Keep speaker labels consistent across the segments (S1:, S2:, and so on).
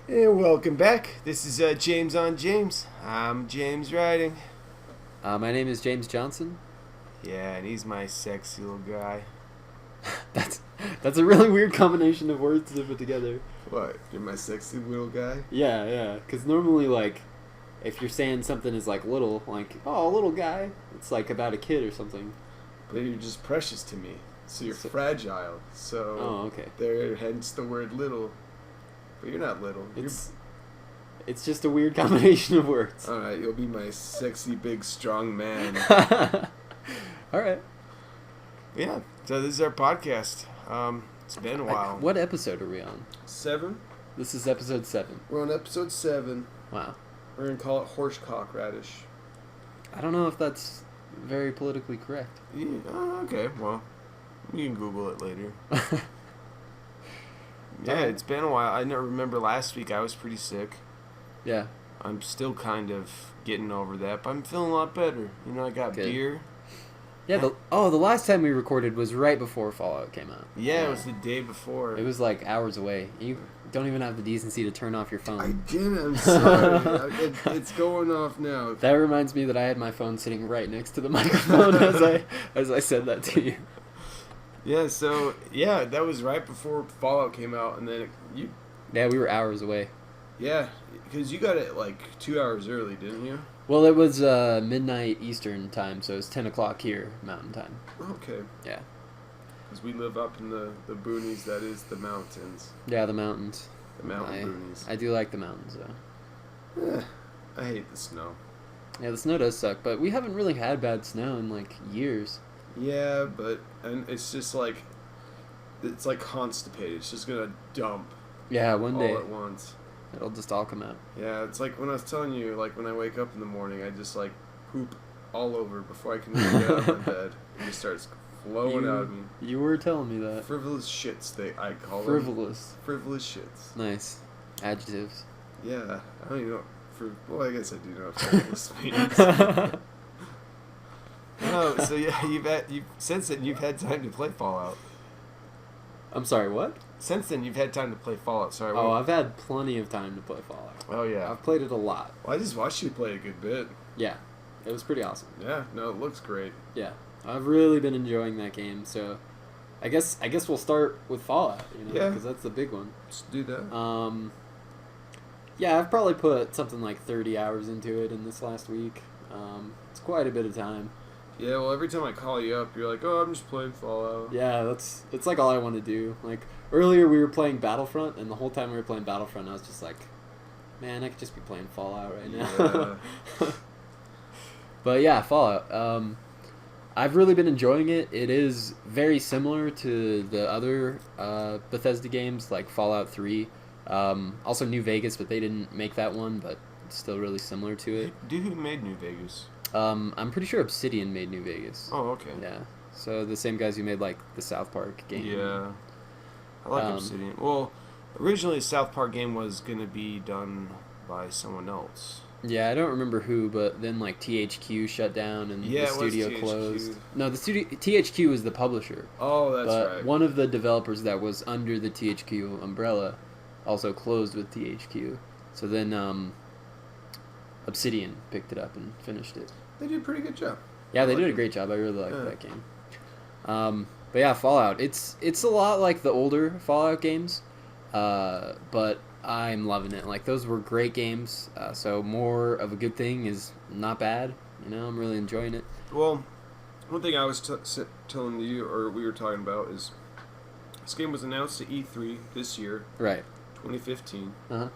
S1: And welcome back. This is James on James. I'm James Riding.
S2: My name is James Johnson.
S1: Yeah, and he's my sexy little guy.
S2: That's a really weird combination of words to put together.
S1: What? You're my sexy little guy?
S2: Yeah. Because normally, like, if you're saying something is like little, like, oh, little guy, it's like about a kid or something.
S1: But you're just precious to me. So you're fragile. So
S2: Oh, okay.
S1: there, hence the word little. But you're not little.
S2: It's just a weird combination of words.
S1: Alright, you'll be my sexy, big, strong man.
S2: Alright.
S1: Yeah, so this is our podcast. It's been a while.
S2: What episode are we on?
S1: 7?
S2: This is episode 7.
S1: We're on episode 7.
S2: Wow.
S1: We're going to call it horsecock radish.
S2: I don't know if that's very politically correct.
S1: Yeah, okay, well, you can Google it later. Yeah, it's been a while. I remember last week I was pretty sick.
S2: Yeah.
S1: I'm still kind of getting over that, but I'm feeling a lot better. You know, I got
S2: Good.
S1: beer.
S2: Yeah, the last time we recorded was right before Fallout came out.
S1: Yeah, it was the day before.
S2: It was like hours away. You don't even have the decency to turn off your phone.
S1: I didn't. I'm sorry. It's going off now.
S2: That reminds me that I had my phone sitting right next to the microphone as I said that to you.
S1: Yeah, so, yeah, that was right before Fallout came out, and then
S2: Yeah, we were hours away.
S1: Yeah, because you got it like 2 hours early, didn't you?
S2: Well, it was midnight Eastern time, so it was 10 o'clock here, Mountain time.
S1: Okay.
S2: Yeah.
S1: Because we live up in the boonies, that is the mountains.
S2: Yeah, the mountains.
S1: The mountain boonies.
S2: I do like the mountains, though.
S1: I hate the snow.
S2: Yeah, the snow does suck, but we haven't really had bad snow in, like, years.
S1: Yeah, and it's just like, it's like constipated. It's just going to dump
S2: Yeah, one day.
S1: all at once.
S2: It'll just all come out.
S1: Yeah, it's like when I was telling you, like when I wake up in the morning, I just like poop all over before I can even get out of my bed. It just starts flowing out of me.
S2: You were telling me that.
S1: Frivolous shits, I call
S2: Frivolous.
S1: them. Frivolous shits.
S2: Nice. Adjectives.
S1: Yeah, I don't even know. Well, I guess I do know what frivolous means. Oh, so yeah, since then you've had time to play Fallout.
S2: I'm sorry, what?
S1: Since then you've had time to play Fallout. Sorry.
S2: Oh, I've had plenty of time to play Fallout.
S1: Oh yeah.
S2: I've played it a lot.
S1: Well, I just watched you play a good bit.
S2: Yeah, it was pretty awesome.
S1: Yeah, no, it looks great.
S2: Yeah, I've really been enjoying that game. So, I guess we'll start with Fallout.
S1: Yeah.
S2: Because that's the big one.
S1: Let's do that.
S2: Yeah, I've probably put something like 30 hours into it in this last week. It's quite a bit of time.
S1: Yeah, well, every time I call you up, you're like, "Oh, I'm just playing Fallout."
S2: Yeah, it's like all I want to do. Like earlier, we were playing Battlefront, and the whole time we were playing Battlefront, I was just like, "Man, I could just be playing Fallout right now."
S1: Yeah.
S2: But yeah, Fallout. I've really been enjoying it. It is very similar to the other Bethesda games, like Fallout 3. Also New Vegas, but they didn't make that one, but it's still really similar to it.
S1: Who made New Vegas?
S2: I'm pretty sure Obsidian made New Vegas.
S1: Oh, okay.
S2: Yeah. So the same guys who made like the South Park game.
S1: Yeah. I like Obsidian. Well, originally the South Park game was going to be done by someone else.
S2: Yeah, I don't remember who, but then like THQ shut down and the studio closed. No, THQ was the publisher.
S1: Oh, that's
S2: but
S1: right.
S2: One of the developers that was under the THQ umbrella also closed with THQ. So then Obsidian picked it up and finished it.
S1: They did a pretty good job.
S2: Yeah, they did a great job. I really liked that game. But yeah, Fallout. It's a lot like the older Fallout games, but I'm loving it. Like, those were great games, so more of a good thing is not bad. I'm really enjoying it.
S1: Well, one thing I was telling you, or we were talking about, is this game was announced at E3 this year,
S2: Right.
S1: 2015,
S2: Uh-huh.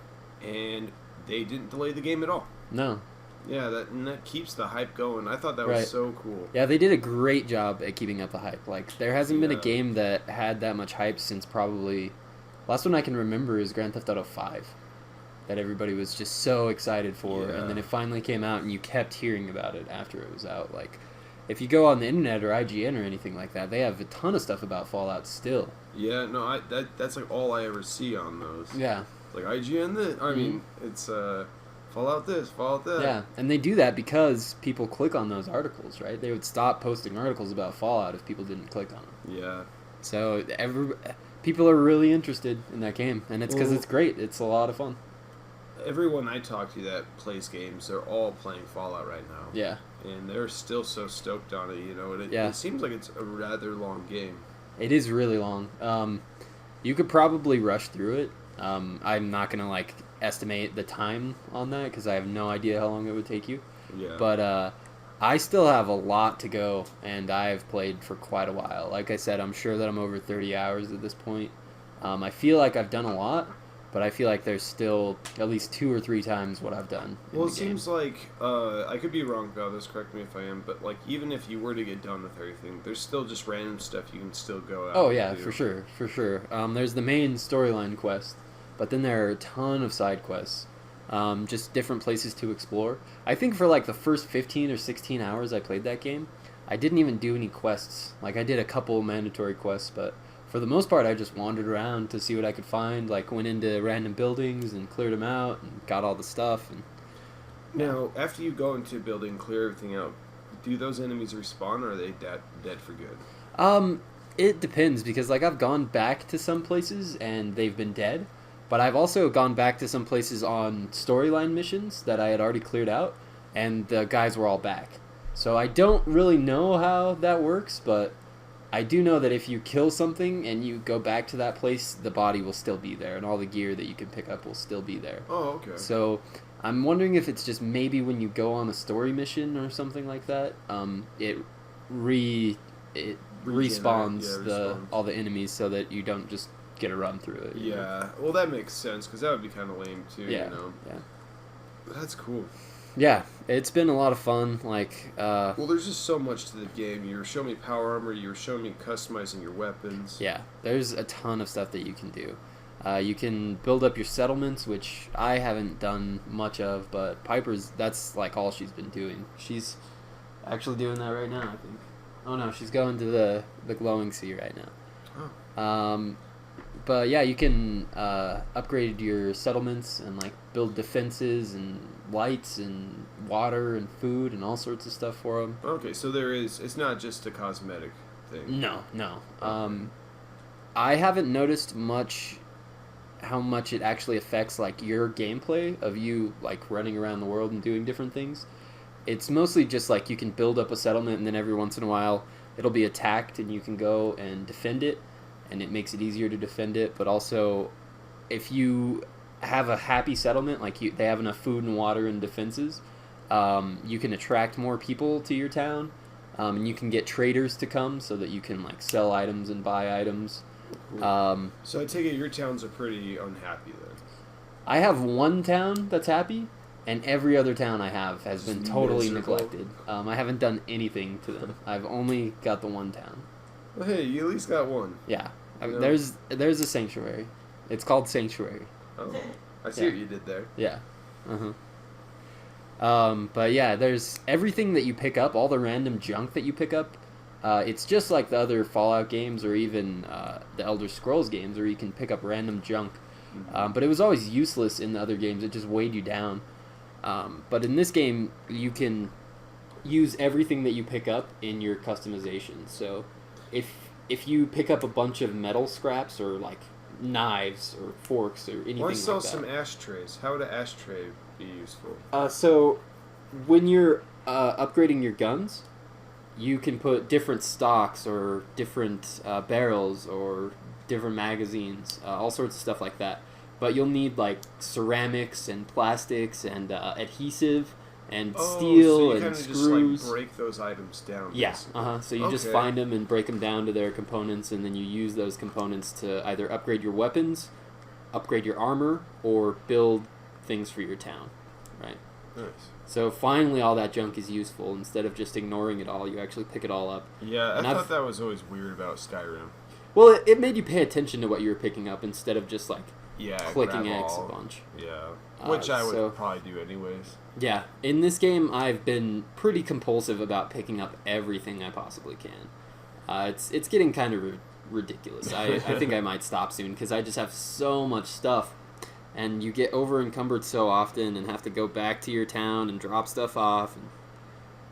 S1: and they didn't delay the game at all.
S2: No.
S1: Yeah, that keeps the hype going. I thought that was so cool.
S2: Yeah, they did a great job at keeping up the hype. Like, there hasn't been a
S1: Yeah.
S2: game that had that much hype since probably... Last one I can remember is Grand Theft Auto 5. That everybody was just so excited for.
S1: Yeah.
S2: And then it finally came out and you kept hearing about it after it was out. Like, if you go on the internet or IGN or anything like that, they have a ton of stuff about Fallout still.
S1: Yeah, no, that's like all I ever see on those.
S2: Yeah.
S1: Like IGN this. I mean, it's Fallout this, Fallout that.
S2: Yeah, and they do that because people click on those articles, right? They would stop posting articles about Fallout if people didn't click on them.
S1: Yeah.
S2: So people are really interested in that game, and it's because it's great. It's a lot of fun.
S1: everyone I talk to that plays games, they're all playing Fallout right now.
S2: Yeah.
S1: And they're still so stoked on it, you know. And
S2: Yeah.
S1: it seems like it's a rather long game.
S2: It is really long. You could probably rush through it. I'm not gonna like estimate the time on that because I have no idea how long it would take you.
S1: Yeah.
S2: But I still have a lot to go, and I've played for quite a while. Like I said, I'm sure that I'm over 30 hours at this point. I feel like I've done a lot, but I feel like there's still at least 2 or 3 times what I've done.
S1: Well, it seems like, I could be wrong about this, correct me if I am, but like even if you were to get done with everything, there's still just random stuff you can still go out.
S2: Oh yeah,
S1: and do.
S2: for sure. There's the main storyline quest, but then there are a ton of side quests. Just different places to explore. I think for like the first 15 or 16 hours I played that game, I didn't even do any quests. Like I did a couple mandatory quests, but for the most part I just wandered around to see what I could find, like went into random buildings and cleared them out and got all the stuff. And
S1: now, after you go into a building and clear everything out, do those enemies respawn or are they dead for good?
S2: It depends because like I've gone back to some places and they've been dead. But I've also gone back to some places on storyline missions that I had already cleared out, and the guys were all back. So I don't really know how that works, but I do know that if you kill something and you go back to that place, the body will still be there, and all the gear that you can pick up will still be there.
S1: Oh, okay.
S2: So I'm wondering if it's just maybe when you go on a story mission or something like that, it respawns all the enemies so that you don't just get a run through it.
S1: Yeah,
S2: know?
S1: Well, that makes sense because that would be kind of lame too.
S2: Yeah,
S1: you know?
S2: yeah.
S1: That's cool.
S2: Yeah, it's been a lot of fun. Like,
S1: well, there's just so much to the game. You were showing me power armor. You were showing me customizing your weapons.
S2: Yeah, there's a ton of stuff that you can do. You can build up your settlements, which I haven't done much of, but Piper's, that's like all she's been doing. She's actually doing that right now, I think. Oh no, she's going to the glowing sea right now.
S1: Oh.
S2: But yeah, you can upgrade your settlements and like build defenses and lights and water and food and all sorts of stuff for them.
S1: Okay, so it's not just a cosmetic thing.
S2: No. I haven't noticed how much it actually affects like your gameplay of you like running around the world and doing different things. It's mostly just like you can build up a settlement and then every once in a while it'll be attacked and you can go and defend it. And it makes it easier to defend it, but also if you have a happy settlement, like they have enough food and water and defenses, you can attract more people to your town, and you can get traders to come so that you can like sell items and buy items.
S1: Cool. So I take it your towns are pretty unhappy then.
S2: I have one town that's happy, and every other town I have has been totally neglected. I haven't done anything to them. I've only got the one town.
S1: Well, hey, you at least got one.
S2: Yeah. There's a sanctuary. It's called Sanctuary.
S1: Oh, I see what you did there.
S2: Yeah. But yeah, there's everything that you pick up, all the random junk that you pick up. It's just like the other Fallout games or even the Elder Scrolls games where you can pick up random junk.
S1: Mm-hmm.
S2: But it was always useless in the other games. It just weighed you down. But in this game, you can use everything that you pick up in your customization. So if you pick up a bunch of metal scraps or like knives or forks or anything like that.
S1: Why sell some ashtrays? How would an ashtray be useful?
S2: So when you're upgrading your guns, you can put different stocks or different barrels or different magazines, all sorts of stuff like that. But you'll need like ceramics and plastics and adhesive and steel and screws.
S1: So you just like break those items down.
S2: Yeah,
S1: basically.
S2: So you just find them and break them down to their components, and then you use those components to either upgrade your weapons, upgrade your armor, or build things for your town, right?
S1: Nice.
S2: So finally all that junk is useful. Instead of just ignoring it all, you actually pick it all up.
S1: Yeah, I thought that was always weird about Skyrim.
S2: Well, it made you pay attention to what you were picking up instead of just like clicking X a bunch.
S1: Yeah, which I would probably do anyways.
S2: Yeah, in this game, I've been pretty compulsive about picking up everything I possibly can. It's getting kind of ridiculous. I think I might stop soon because I just have so much stuff, and you get over encumbered so often and have to go back to your town and drop stuff off, and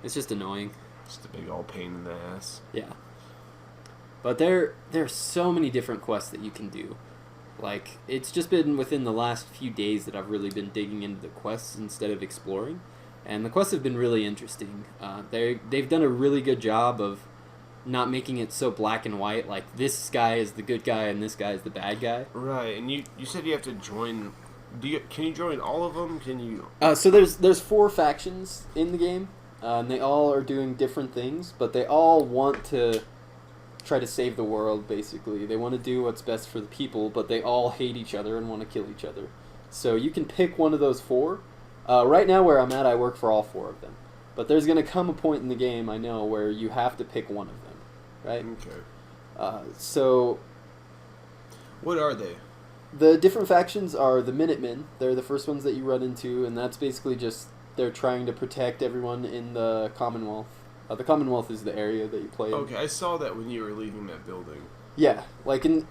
S2: it's just annoying.
S1: Just a big old pain in the ass.
S2: Yeah. But there are so many different quests that you can do. Like, it's just been within the last few days that I've really been digging into the quests instead of exploring. And the quests have been really interesting. They've done a really good job of not making it so black and white, like this guy is the good guy and this guy is the bad guy.
S1: Right, and you said you have to join. Can you join all of them? Can you?
S2: So there's 4 factions in the game, and they all are doing different things, but they all want to try to save the world. Basically, they want to do what's best for the people, but they all hate each other and want to kill each other. So you can pick one of those 4. Right now, where I'm at, I work for all 4 of them. But there's going to come a point in the game, I know, where you have to pick one of them, right?
S1: Okay.
S2: So...
S1: What are they?
S2: The different factions are the Minutemen. They're the first ones that you run into, and that's basically just they're trying to protect everyone in the Commonwealth. The Commonwealth is the area that you play in.
S1: Okay, I saw that when you were leaving that building.
S2: Yeah, like in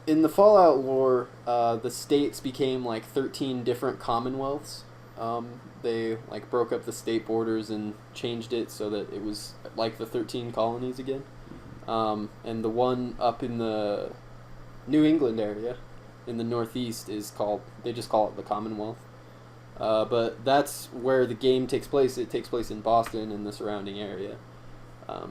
S2: the Fallout lore, the states became like 13 different Commonwealths. They like broke up the state borders and changed it so that it was like the 13 colonies again. And the one up in the New England area, in the Northeast, they just call it the Commonwealth. But that's where the game takes place. It takes place in Boston and the surrounding area.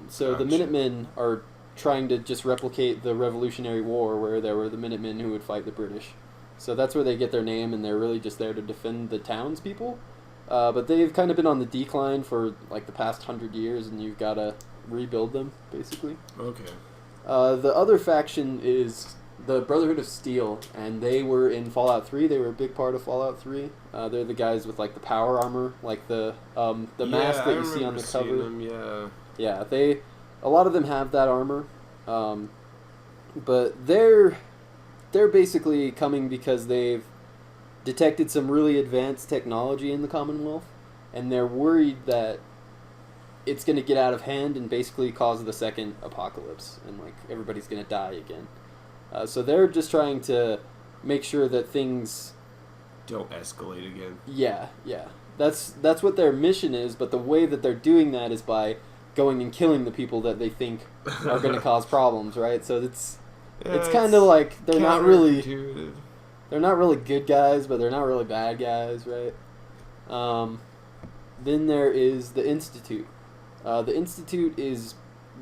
S2: So the Minutemen are trying to just replicate the Revolutionary War, where there were the Minutemen who would fight the British. So that's where they get their name, and they're really just there to defend the townspeople. But they've kind of been on the decline for like the past 100 years, and you've got to rebuild them, basically.
S1: Okay.
S2: The other faction is the Brotherhood of Steel, and they were in Fallout 3. They were a big part of Fallout 3. They're the guys with like the power armor, like the mask that you see on the cover.
S1: Them, yeah.
S2: Yeah, a lot of them have that armor, but they're basically coming because they've detected some really advanced technology in the Commonwealth, and they're worried that it's going to get out of hand and basically cause the second apocalypse, and like everybody's going to die again. So they're just trying to make sure that things
S1: don't escalate again.
S2: Yeah. That's what their mission is, but the way that they're doing that is by going and killing the people that they think are going to cause problems, right? So it's kind of like they're not really good guys, but they're not really bad guys, right? Then there is the Institute. The Institute is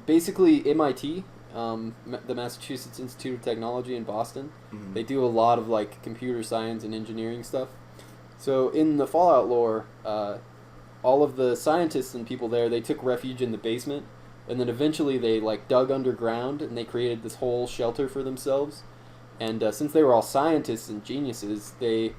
S2: basically MIT, the Massachusetts Institute of Technology in Boston. Mm-hmm. They do a lot of like computer science and engineering stuff. So in the Fallout lore, all of the scientists and people there, they took refuge in the basement, and then eventually they like dug underground and they created this whole shelter for themselves. And since they were all scientists and geniuses, they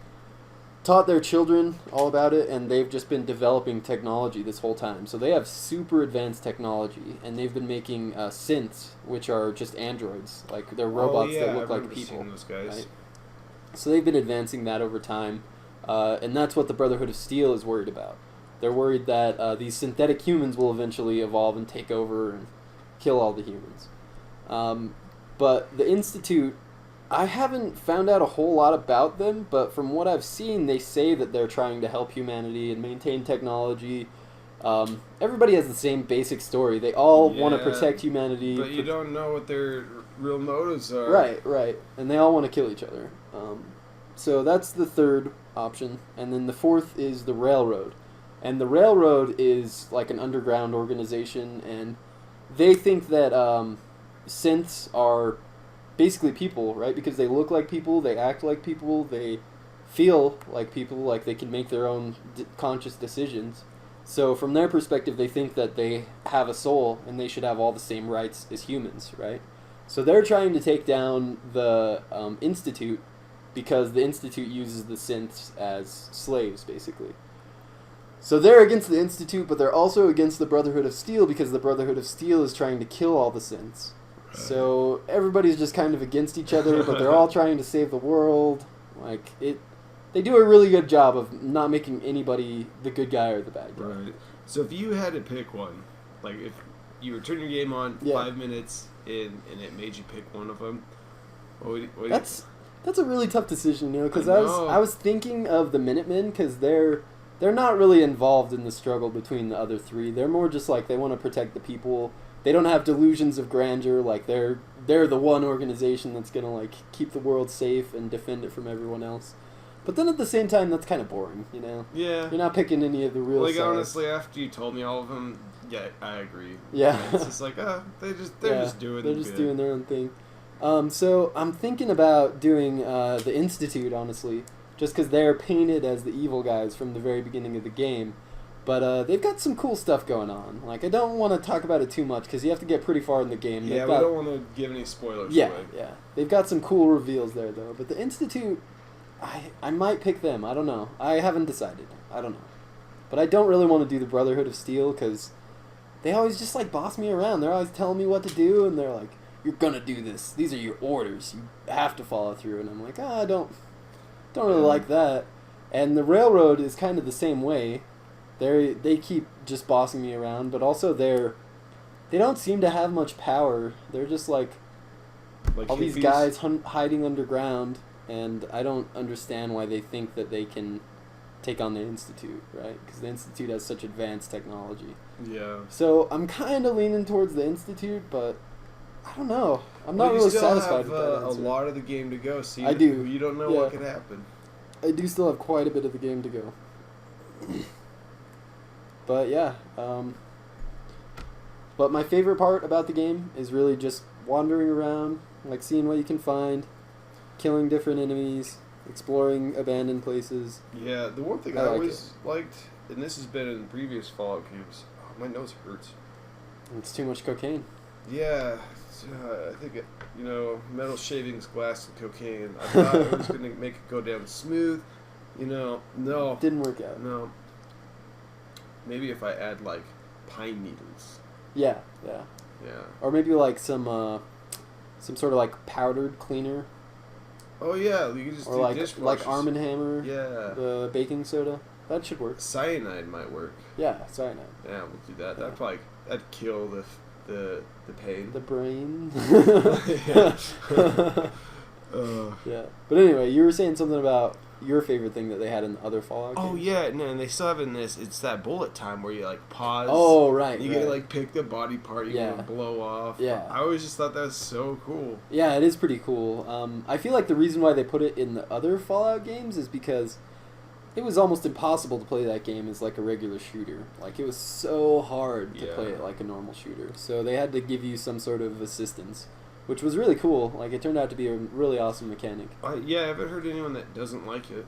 S2: taught their children all about it, and they've just been developing technology this whole time. So they have super advanced technology, and they've been making synths, which are just androids. Like, they're robots that look like people.
S1: Seeing those guys.
S2: Right? So they've been advancing that over time, and that's what the Brotherhood of Steel is worried about. They're worried that these synthetic humans will eventually evolve and take over and kill all the humans. But the Institute, I haven't found out a whole lot about them, but from what I've seen, they say that they're trying to help humanity and maintain technology. Everybody has the same basic story. They all want to protect humanity.
S1: But you don't know what their real motives are.
S2: Right. And they all want to kill each other. So that's the third option. And then the fourth is the Railroad. And the Railroad is like an underground organization, and they think that synths are basically people, right? Because they look like people, they act like people, they feel like people, like they can make their own conscious decisions. So from their perspective, they think that they have a soul and they should have all the same rights as humans, right? So they're trying to take down the Institute because the Institute uses the synths as slaves, basically. So they're against the Institute, but they're also against the Brotherhood of Steel because the Brotherhood of Steel is trying to kill all the synths. So everybody's just kind of against each other, but they're all trying to save the world. They do a really good job of not making anybody the good guy or the bad guy.
S1: Right. So if you had to pick one, like if you were turning your game on 5 minutes in and it made you pick one of them,
S2: that's a really tough decision, because I was thinking of the Minutemen because they're not really involved in the struggle between the other three. They're more just like they want to protect the people. they don't have delusions of grandeur. Like they're the one organization that's gonna like keep the world safe and defend it from everyone else. But then at the same time, that's kind of boring, you know.
S1: Yeah.
S2: You're not picking any of the real.
S1: Like
S2: sides.
S1: honestly, after you told me all of them, yeah, I agree.
S2: Yeah.
S1: It's just like they're just doing.
S2: They're just doing their own thing. So I'm thinking about doing the Institute, honestly, just because they're painted as the evil guys from the very beginning of the game. But they've got some cool stuff going on. Like, I don't want to talk about it too much because you have to get pretty far in the game.
S1: Yeah, we don't want to give any spoilers away.
S2: Yeah. They've got some cool reveals there, though. But the Institute, I might pick them. I don't know. I haven't decided. I don't know. But I don't really want to do the Brotherhood of Steel because they always just, like, boss me around. They're always telling me what to do, and they're like, you're going to do this. These are your orders. You have to follow through. And I'm like, I don't really like that. And the Railroad is kind of the same way. They keep just bossing me around, but also they don't seem to have much power. They're just like all these guys hiding underground, and I don't understand why they think that they can take on the Institute, right? Because the Institute has such advanced technology.
S1: Yeah.
S2: So I'm kind of leaning towards the Institute, but I don't know. I'm not really satisfied with that answer.
S1: A lot of the game to go. See,
S2: I do.
S1: You don't know what could happen.
S2: I do still have quite a bit of the game to go. But yeah, but my favorite part about the game is really just wandering around, like seeing what you can find, killing different enemies, exploring abandoned places.
S1: Yeah, the one thing I always liked, and this has been in previous Fallout games, my nose hurts.
S2: It's too much cocaine.
S1: Yeah, I think metal shavings, glass, and cocaine. I thought it was going to make it go down smooth. No.
S2: Didn't work out.
S1: No. Maybe if I add, like, pine needles.
S2: Yeah. Or maybe, like, some sort of, like, powdered cleaner.
S1: Oh, yeah, you can just
S2: or
S1: do
S2: like,
S1: dishwashers.
S2: like Arm & Hammer.
S1: Yeah.
S2: The baking soda. That should work.
S1: Cyanide might work.
S2: Yeah, cyanide.
S1: Yeah, we'll do that. Yeah. That'd kill the pain.
S2: The brain.
S1: Yeah.
S2: Yeah. But anyway, you were saying something about your favorite thing that they had in other Fallout games.
S1: Oh, yeah, no, and they still have in this, it's that bullet time where you, like, pause.
S2: Oh, right.
S1: You get to, like, pick the body part you want to blow off.
S2: Yeah.
S1: I always just thought that was so cool.
S2: Yeah, it is pretty cool. I feel like the reason why they put it in the other Fallout games is because it was almost impossible to play that game as, like, a regular shooter. Like, it was so hard to play it like a normal shooter. So they had to give you some sort of assistance, which was really cool. Like, it turned out to be a really awesome mechanic.
S1: Yeah, I haven't heard anyone that doesn't like it.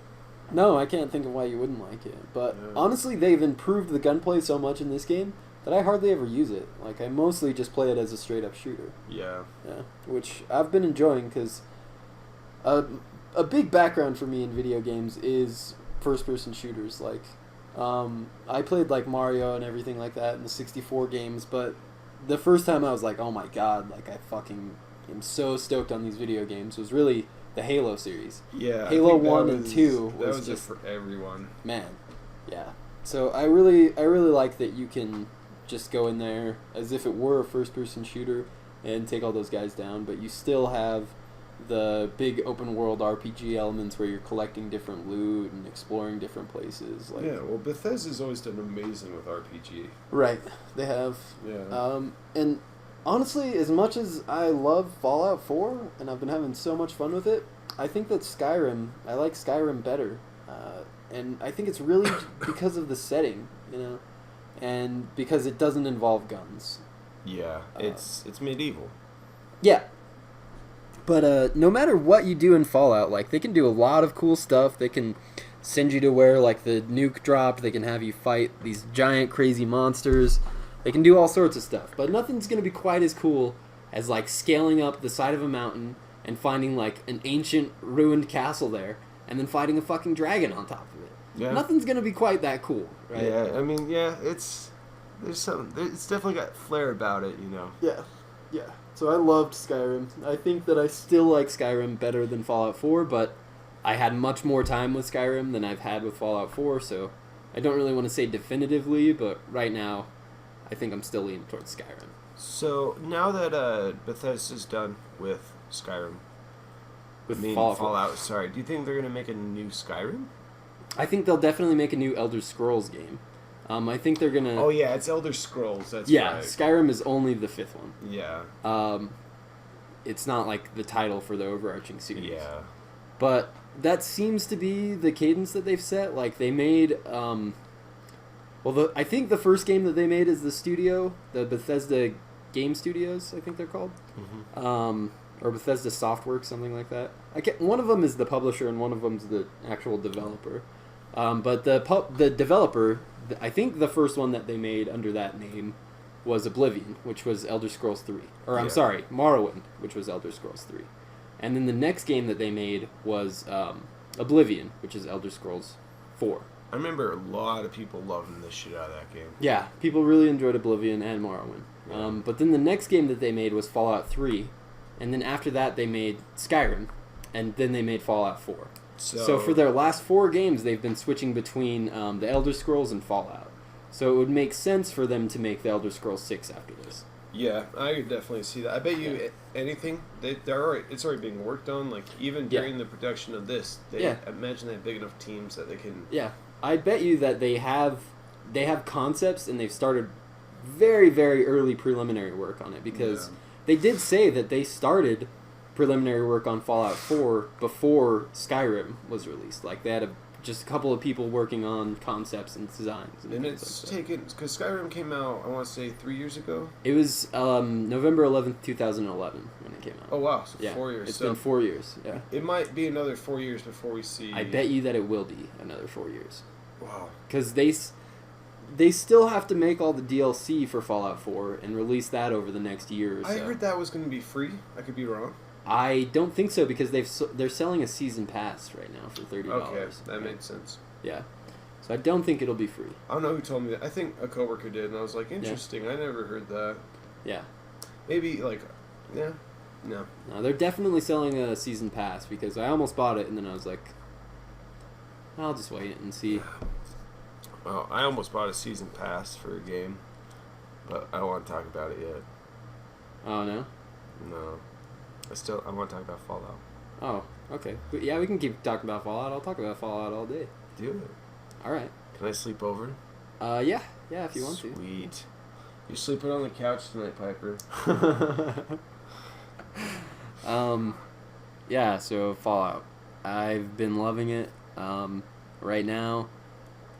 S2: No, I can't think of why you wouldn't like it. But honestly, they've improved the gunplay so much in this game that I hardly ever use it. Like, I mostly just play it as a straight-up shooter.
S1: Yeah.
S2: Yeah, which I've been enjoying because a big background for me in video games is first-person shooters. Like, I played, like, Mario and everything like that in the 64 games, but the first time I was like, oh my god, like, I fucking am so stoked on these video games was really the Halo series.
S1: Yeah.
S2: Halo 1 and 2
S1: was
S2: just
S1: it for everyone.
S2: Man. Yeah. So I really like that you can just go in there as if it were a first-person shooter and take all those guys down, but you still have the big open world RPG elements where you're collecting different loot and exploring different places. Like,
S1: yeah, well, Bethesda's always done amazing with RPG.
S2: Right, they have.
S1: Yeah.
S2: And honestly, as much as I love Fallout 4, and I've been having so much fun with it, I think that I like Skyrim better. And I think it's really because of the setting, and because it doesn't involve guns.
S1: Yeah, it's medieval.
S2: Yeah. But no matter what you do in Fallout, like, they can do a lot of cool stuff. They can send you to where, like, the nuke dropped. They can have you fight these giant, crazy monsters. They can do all sorts of stuff. But nothing's going to be quite as cool as, like, scaling up the side of a mountain and finding, like, an ancient, ruined castle there, and then fighting a fucking dragon on top of it. Yeah. Nothing's going to be quite that cool, right?
S1: Yeah, I mean, it's definitely got flair about it,
S2: Yeah. So I loved Skyrim. I think that I still like Skyrim better than Fallout 4, but I had much more time with Skyrim than I've had with Fallout 4, so I don't really want to say definitively, but right now I think I'm still leaning towards Skyrim.
S1: So now that Bethesda's done with Skyrim,
S2: Fallout,
S1: sorry, do you think they're going to make a new Skyrim?
S2: I think they'll definitely make a new Elder Scrolls game. I think they're gonna.
S1: Oh yeah, it's Elder Scrolls. That's
S2: yeah,
S1: right.
S2: Skyrim is only the 5th one.
S1: Yeah.
S2: It's not like the title for the overarching series.
S1: Yeah.
S2: But that seems to be the cadence that they've set. Like they made, I think the first game that they made is the studio, the Bethesda Game Studios, I think they're called, or Bethesda Softworks, something like that. One of them is the publisher and one of them's the actual developer. But the developer, I think the first one that they made under that name was Oblivion, which was Elder Scrolls 3. Or I'm sorry, Morrowind, which was Elder Scrolls 3. And then the next game that they made was Oblivion, which is Elder Scrolls 4.
S1: I remember a lot of people loving the shit out of that game.
S2: Yeah, people really enjoyed Oblivion and Morrowind.
S1: Yeah.
S2: But then the next game that they made was Fallout 3. And then after that, they made Skyrim. And then they made Fallout 4. So for their last 4 games, they've been switching between the Elder Scrolls and Fallout. So it would make sense for them to make the Elder Scrolls 6 after this.
S1: Yeah, I could definitely see that. I bet you anything it's already being worked on. Like even during the production of this, I imagine they have big enough teams that they can.
S2: Yeah, I bet you that they have concepts and they've started very, very early preliminary work on it because they did say that they started preliminary work on Fallout 4 before Skyrim was released. Like they had just a couple of people working on concepts and designs.
S1: And it's taken because Skyrim came out, I want to say 3 years ago.
S2: It was November 11th, 2011 when it came out.
S1: Oh wow, so 4 years.
S2: It's been 4 years. Yeah.
S1: It might be another 4 years before we see.
S2: I bet you that it will be another 4 years.
S1: Wow.
S2: Because they still have to make all the DLC for Fallout 4 and release that over the next year or so.
S1: I heard that was going to be free. I could be wrong.
S2: I don't think so because they're selling a season pass right now for $30.
S1: Okay, that makes sense.
S2: Yeah, so I don't think it'll be free.
S1: I don't know who told me that. I think a coworker did, and I was like, interesting. I never heard that.
S2: Yeah.
S1: Maybe no.
S2: No, they're definitely selling a season pass because I almost bought it and then I was like, I'll just wait and see.
S1: Well, I almost bought a season pass for a game, but I don't want to talk about it yet.
S2: Oh no.
S1: No. I want to talk about Fallout.
S2: Oh, okay. But yeah, we can keep talking about Fallout. I'll talk about Fallout all day.
S1: Do it.
S2: All right.
S1: Can I sleep over?
S2: Yeah, if you want to.
S1: Sweet. You sleeping on the couch tonight, Piper?
S2: Yeah. So Fallout, I've been loving it. Right now,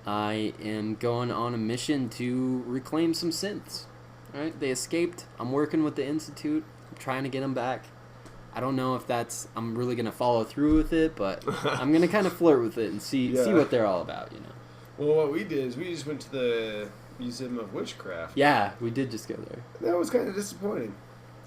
S2: I am going on a mission to reclaim some synths. All right, they escaped. I'm working with the Institute. I'm trying to get them back. I don't know if I'm really going to follow through with it, but I'm going to kind of flirt with it and see what they're all about, you know.
S1: Well, what we did is we just went to the Museum of Witchcraft.
S2: Yeah, we did just go there.
S1: That was kind of disappointing.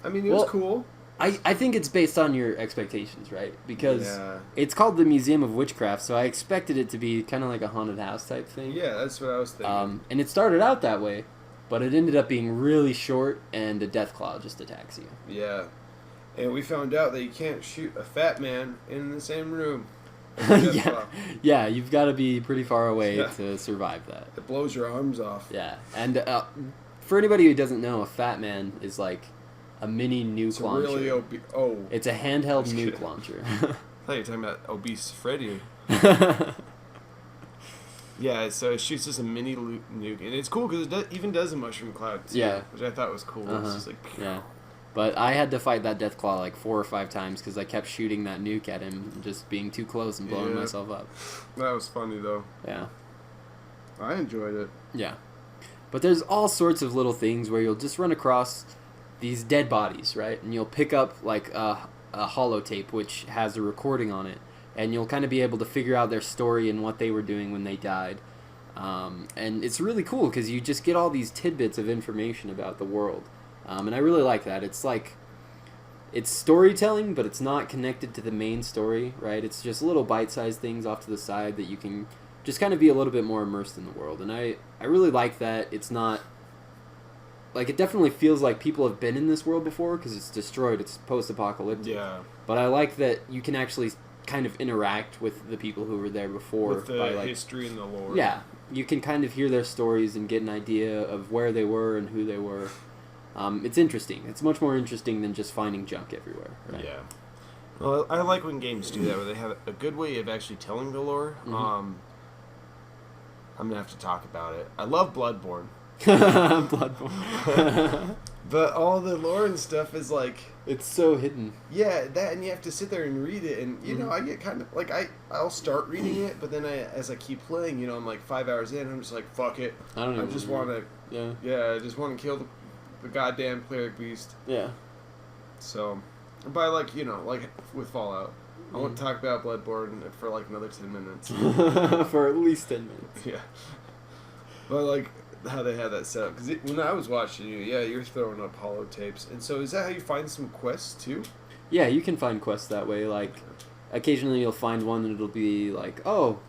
S1: I mean, it was cool.
S2: I think it's based on your expectations, right? Because it's called the Museum of Witchcraft, so I expected it to be kind of like a haunted house type thing.
S1: Yeah, that's what I was thinking.
S2: And it started out that way, but it ended up being really short, and a deathclaw just attacks you.
S1: Yeah. And we found out that you can't shoot a fat man in the same room.
S2: Yeah, you've got to be pretty far away to survive that.
S1: It blows your arms off.
S2: Yeah, and for anybody who doesn't know, a fat man is like a mini nuke launcher.
S1: Really
S2: it's a handheld nuke launcher.
S1: I thought you were talking about obese Freddy. Yeah, so it shoots just a mini nuke, and it's cool because it even does a mushroom cloud too, which I thought was cool. It's just like
S2: But I had to fight that Deathclaw like 4 or 5 times because I kept shooting that nuke at him, just being too close and blowing myself up.
S1: That was funny though.
S2: Yeah.
S1: I enjoyed it.
S2: Yeah. But there's all sorts of little things where you'll just run across these dead bodies, right? And you'll pick up like a holotape which has a recording on it, and you'll kind of be able to figure out their story and what they were doing when they died. And it's really cool because you just get all these tidbits of information about the world. And I really like that. It's like, it's storytelling, but it's not connected to the main story, right? It's just little bite-sized things off to the side that you can just kind of be a little bit more immersed in the world. And I really like that. It's not, like, it definitely feels like people have been in this world before because it's destroyed. It's post-apocalyptic.
S1: Yeah.
S2: But I like that you can actually kind of interact with the people who were there before.
S1: With the history and the lore.
S2: Yeah. You can kind of hear their stories and get an idea of where they were and who they were. It's interesting. It's much more interesting than just finding junk everywhere. Right?
S1: Yeah. Well, I like when games do that, where they have a good way of actually telling the lore.
S2: Mm-hmm.
S1: I'm gonna have to talk about it. I love Bloodborne.
S2: Bloodborne.
S1: But all the lore and stuff is like...
S2: It's so hidden.
S1: Yeah, that, and you have to sit there and read it, and, you know, I get kind of... Like, I'll start reading it, but then as I keep playing, you know, I'm like 5 hours in, I'm just like, fuck it.
S2: I don't even
S1: just want to... Yeah, I just want to kill the goddamn cleric beast.
S2: Yeah.
S1: So, by, like, you know, like with Fallout, I won't talk about Bloodborne for, like, another 10 minutes.
S2: For at least 10 minutes.
S1: Yeah. But, like... how they had that set up, because when I was watching you, you're throwing up holotapes, and so is that how you find some quests too?
S2: Yeah, you can find quests that way. Like, occasionally you'll find one and it'll be like, oh,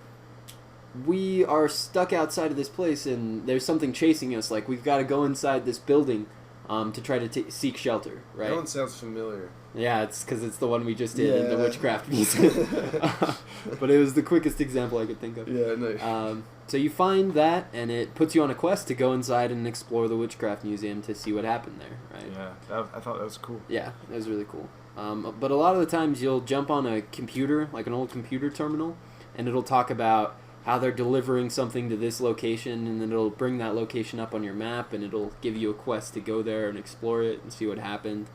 S2: we are stuck outside of this place and there's something chasing us. Like, we've got to go inside this building to try to seek shelter, right?
S1: That one sounds familiar.
S2: Yeah, it's because it's the one we just did in the Witchcraft Museum. But it was the quickest example I could think of.
S1: Yeah, nice.
S2: So you find that, and it puts you on a quest to go inside and explore the Witchcraft Museum to see what happened there, right?
S1: Yeah, I thought that was cool.
S2: Yeah, it was really cool. But a lot of the times you'll jump on a computer, like an old computer terminal, and it'll talk about how they're delivering something to this location, and then it'll bring that location up on your map, and it'll give you a quest to go there and explore it and see what happened.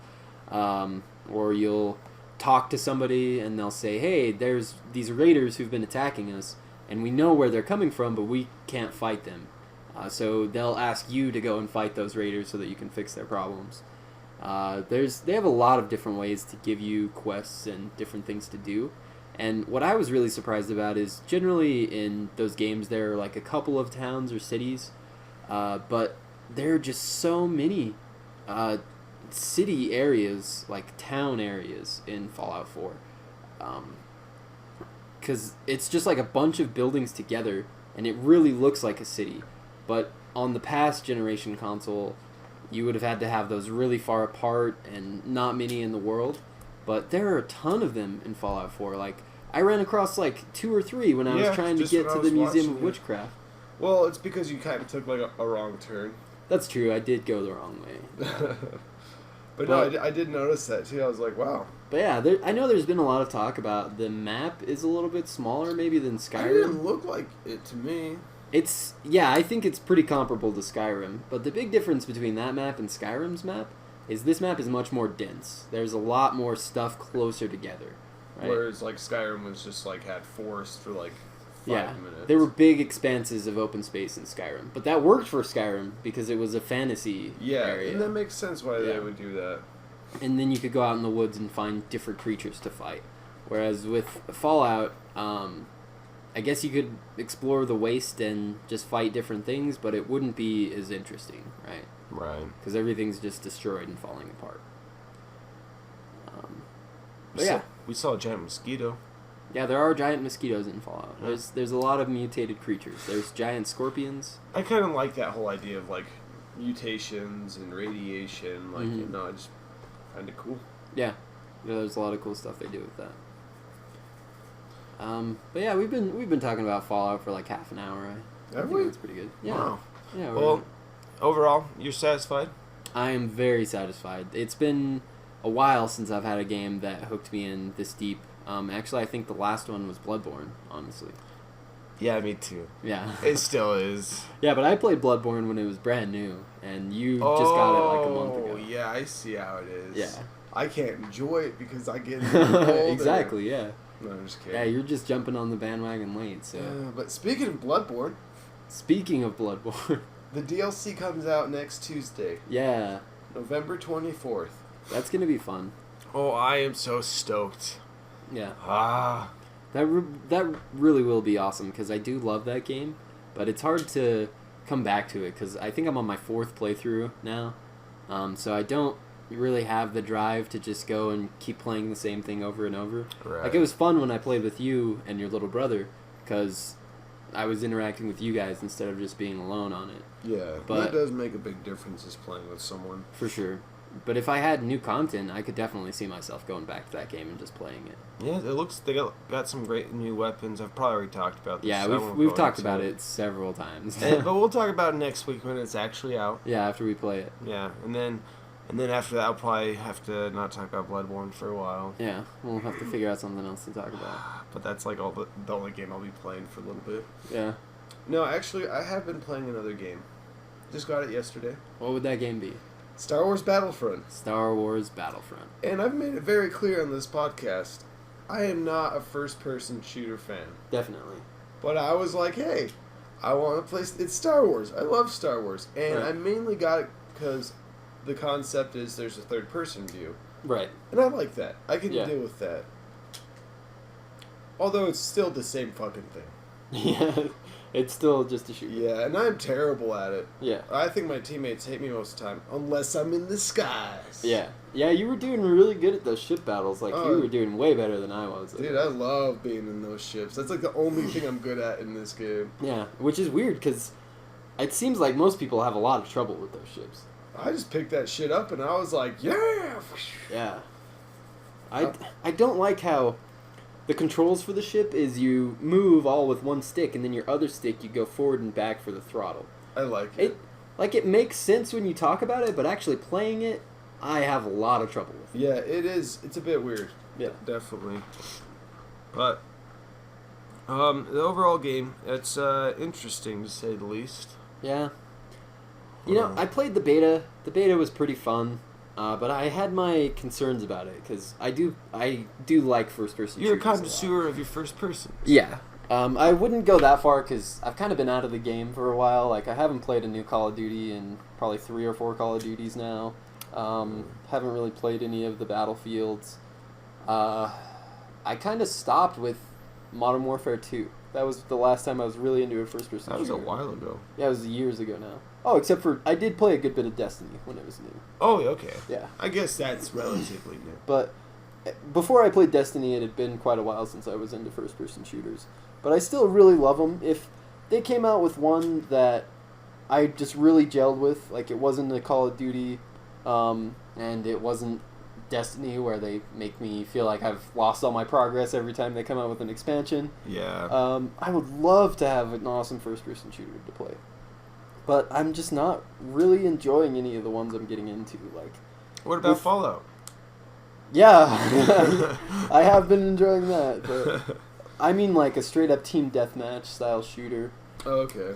S2: Or you'll talk to somebody, and they'll say, hey, there's these raiders who've been attacking us, and we know where they're coming from, but we can't fight them. So they'll ask you to go and fight those raiders so that you can fix their problems. They have a lot of different ways to give you quests and different things to do. And what I was really surprised about is generally in those games there are like a couple of towns or cities, but there are just so many city areas, like town areas in Fallout 4. Because it's just like a bunch of buildings together, and it really looks like a city. But on the past generation console, you would have had to have those really far apart and not many in the world. But there are a ton of them in Fallout 4. Like, I ran across like 2 or 3 when I was trying to get to the Museum of Witchcraft.
S1: Well, it's because you kind of took like a wrong turn.
S2: That's true, I did go the wrong way.
S1: But no, I did notice that too. I was like, wow.
S2: But yeah, I know there's been a lot of talk about the map is a little bit smaller maybe than Skyrim.
S1: It didn't look like it to me.
S2: I think it's pretty comparable to Skyrim. But the big difference between that map and Skyrim's map is this map is much more dense. There's a lot more stuff closer together. Right?
S1: Whereas like Skyrim was just like had forest for like 5 minutes.
S2: There were big expanses of open space in Skyrim. But that worked for Skyrim because it was a fantasy area.
S1: And that makes sense why they would do that.
S2: And then you could go out in the woods and find different creatures to fight. Whereas with Fallout, I guess you could explore the waste and just fight different things, but it wouldn't be as interesting, right?
S1: Right.
S2: Because everything's just destroyed and falling apart. But
S1: we saw a giant mosquito.
S2: Yeah, there are giant mosquitoes in Fallout. There's a lot of mutated creatures. There's giant scorpions.
S1: I kind of like that whole idea of like mutations and radiation. Like you know, I just find it cool.
S2: Yeah, there's a lot of cool stuff they do with that. But yeah, we've been talking about Fallout for like half an hour. I think that's pretty good. Yeah.
S1: Wow.
S2: Yeah.
S1: Well, overall, you're satisfied?
S2: I am very satisfied. It's been a while since I've had a game that hooked me in this deep. Actually, I think the last one was Bloodborne, honestly.
S1: Yeah, me too.
S2: Yeah.
S1: It still is.
S2: Yeah, but I played Bloodborne when it was brand new, and you just got it like a month ago.
S1: Yeah, I see how it is.
S2: Yeah.
S1: I can't enjoy it because I get older.
S2: Exactly, yeah.
S1: No, I'm just kidding.
S2: Yeah, you're just jumping on the bandwagon late, so...
S1: but speaking of Bloodborne...
S2: Speaking of Bloodborne...
S1: the DLC comes out next Tuesday.
S2: Yeah.
S1: November 24th.
S2: That's gonna be fun.
S1: Oh, I am so stoked.
S2: Yeah. That really will be awesome, because I do love that game, but it's hard to come back to it, because I think I'm on my 4th playthrough now, so I don't really have the drive to just go and keep playing the same thing over and over.
S1: Right.
S2: Like, it was fun when I played with you and your little brother, because I was interacting with you guys instead of just being alone on it.
S1: Yeah, but that does make a big difference, is playing with someone.
S2: For sure. But if I had new content, I could definitely see myself going back to that game and just playing it.
S1: Yeah, it looks they got some great new weapons. I've probably already talked about this.
S2: Yeah, we've talked about it several times.
S1: But we'll talk about it next week when it's actually out.
S2: Yeah, after we play it.
S1: Yeah, and then after that, I'll probably have to not talk about Bloodborne for a while.
S2: Yeah, we'll have to figure out something else to talk about.
S1: But that's like the only game I'll be playing for a little bit.
S2: Yeah.
S1: No, actually, I have been playing another game. Just got it yesterday.
S2: What would that game be?
S1: Star Wars Battlefront.
S2: Star Wars Battlefront.
S1: And I've made it very clear on this podcast, I am not a first-person shooter fan.
S2: Definitely.
S1: But I was like, hey, I want to play... It's Star Wars. I love Star Wars. And
S2: Right.
S1: I mainly got it because the concept is there's a third-person view.
S2: Right.
S1: And I like that. I can
S2: Yeah.
S1: deal with that. Although it's still the same fucking thing.
S2: Yeah. It's still just a shooter.
S1: Yeah, and I'm terrible at it.
S2: Yeah.
S1: I think my teammates hate me most of the time, unless I'm in the skies.
S2: Yeah. Yeah, you were doing really good at those ship battles. Like,
S1: Oh.
S2: you were doing way better than I was.
S1: Dude, I love being in those ships. That's like the only thing I'm good at in this game.
S2: Yeah, which is weird, because it seems like most people have a lot of trouble with those ships.
S1: I just picked that shit up and I was like, yeah!
S2: Yeah. I don't like how the controls for the ship is you move all with one stick, and then your other stick you go forward and back for the throttle.
S1: I like it.
S2: It makes sense when you talk about it, but actually playing it, I have a lot of trouble with.
S1: Yeah, it is. It's a bit weird.
S2: Yeah.
S1: Definitely. But, the overall game, it's interesting to say the least.
S2: Yeah. You know, I played the beta. The beta was pretty fun, but I had my concerns about it because I do like first-person.
S1: You're a
S2: shooters
S1: connoisseur of your first person.
S2: Yeah. I wouldn't go that far because I've kind of been out of the game for a while. Like, I haven't played a new Call of Duty in probably 3 or 4 Call of Duties now. Haven't really played any of the Battlefields. I kind of stopped with Modern Warfare 2. That was the last time I was really into a first-person
S1: That was a
S2: shooter.
S1: while ago.
S2: Yeah, it was years ago now. Oh, except for I did play a good bit of Destiny when it was new.
S1: Oh, okay.
S2: Yeah.
S1: I guess that's relatively new.
S2: But before I played Destiny, it had been quite a while since I was into first-person shooters. But I still really love them. If they came out with one that I just really gelled with, like it wasn't a Call of Duty, and it wasn't Destiny where they make me feel like I've lost all my progress every time they come out with an expansion.
S1: Yeah.
S2: I would love to have an awesome first-person shooter to play. But I'm just not really enjoying any of the ones I'm getting into. Like,
S1: What about Fallout?
S2: yeah, I have been enjoying that, but I mean like a straight-up team deathmatch style shooter.
S1: Okay.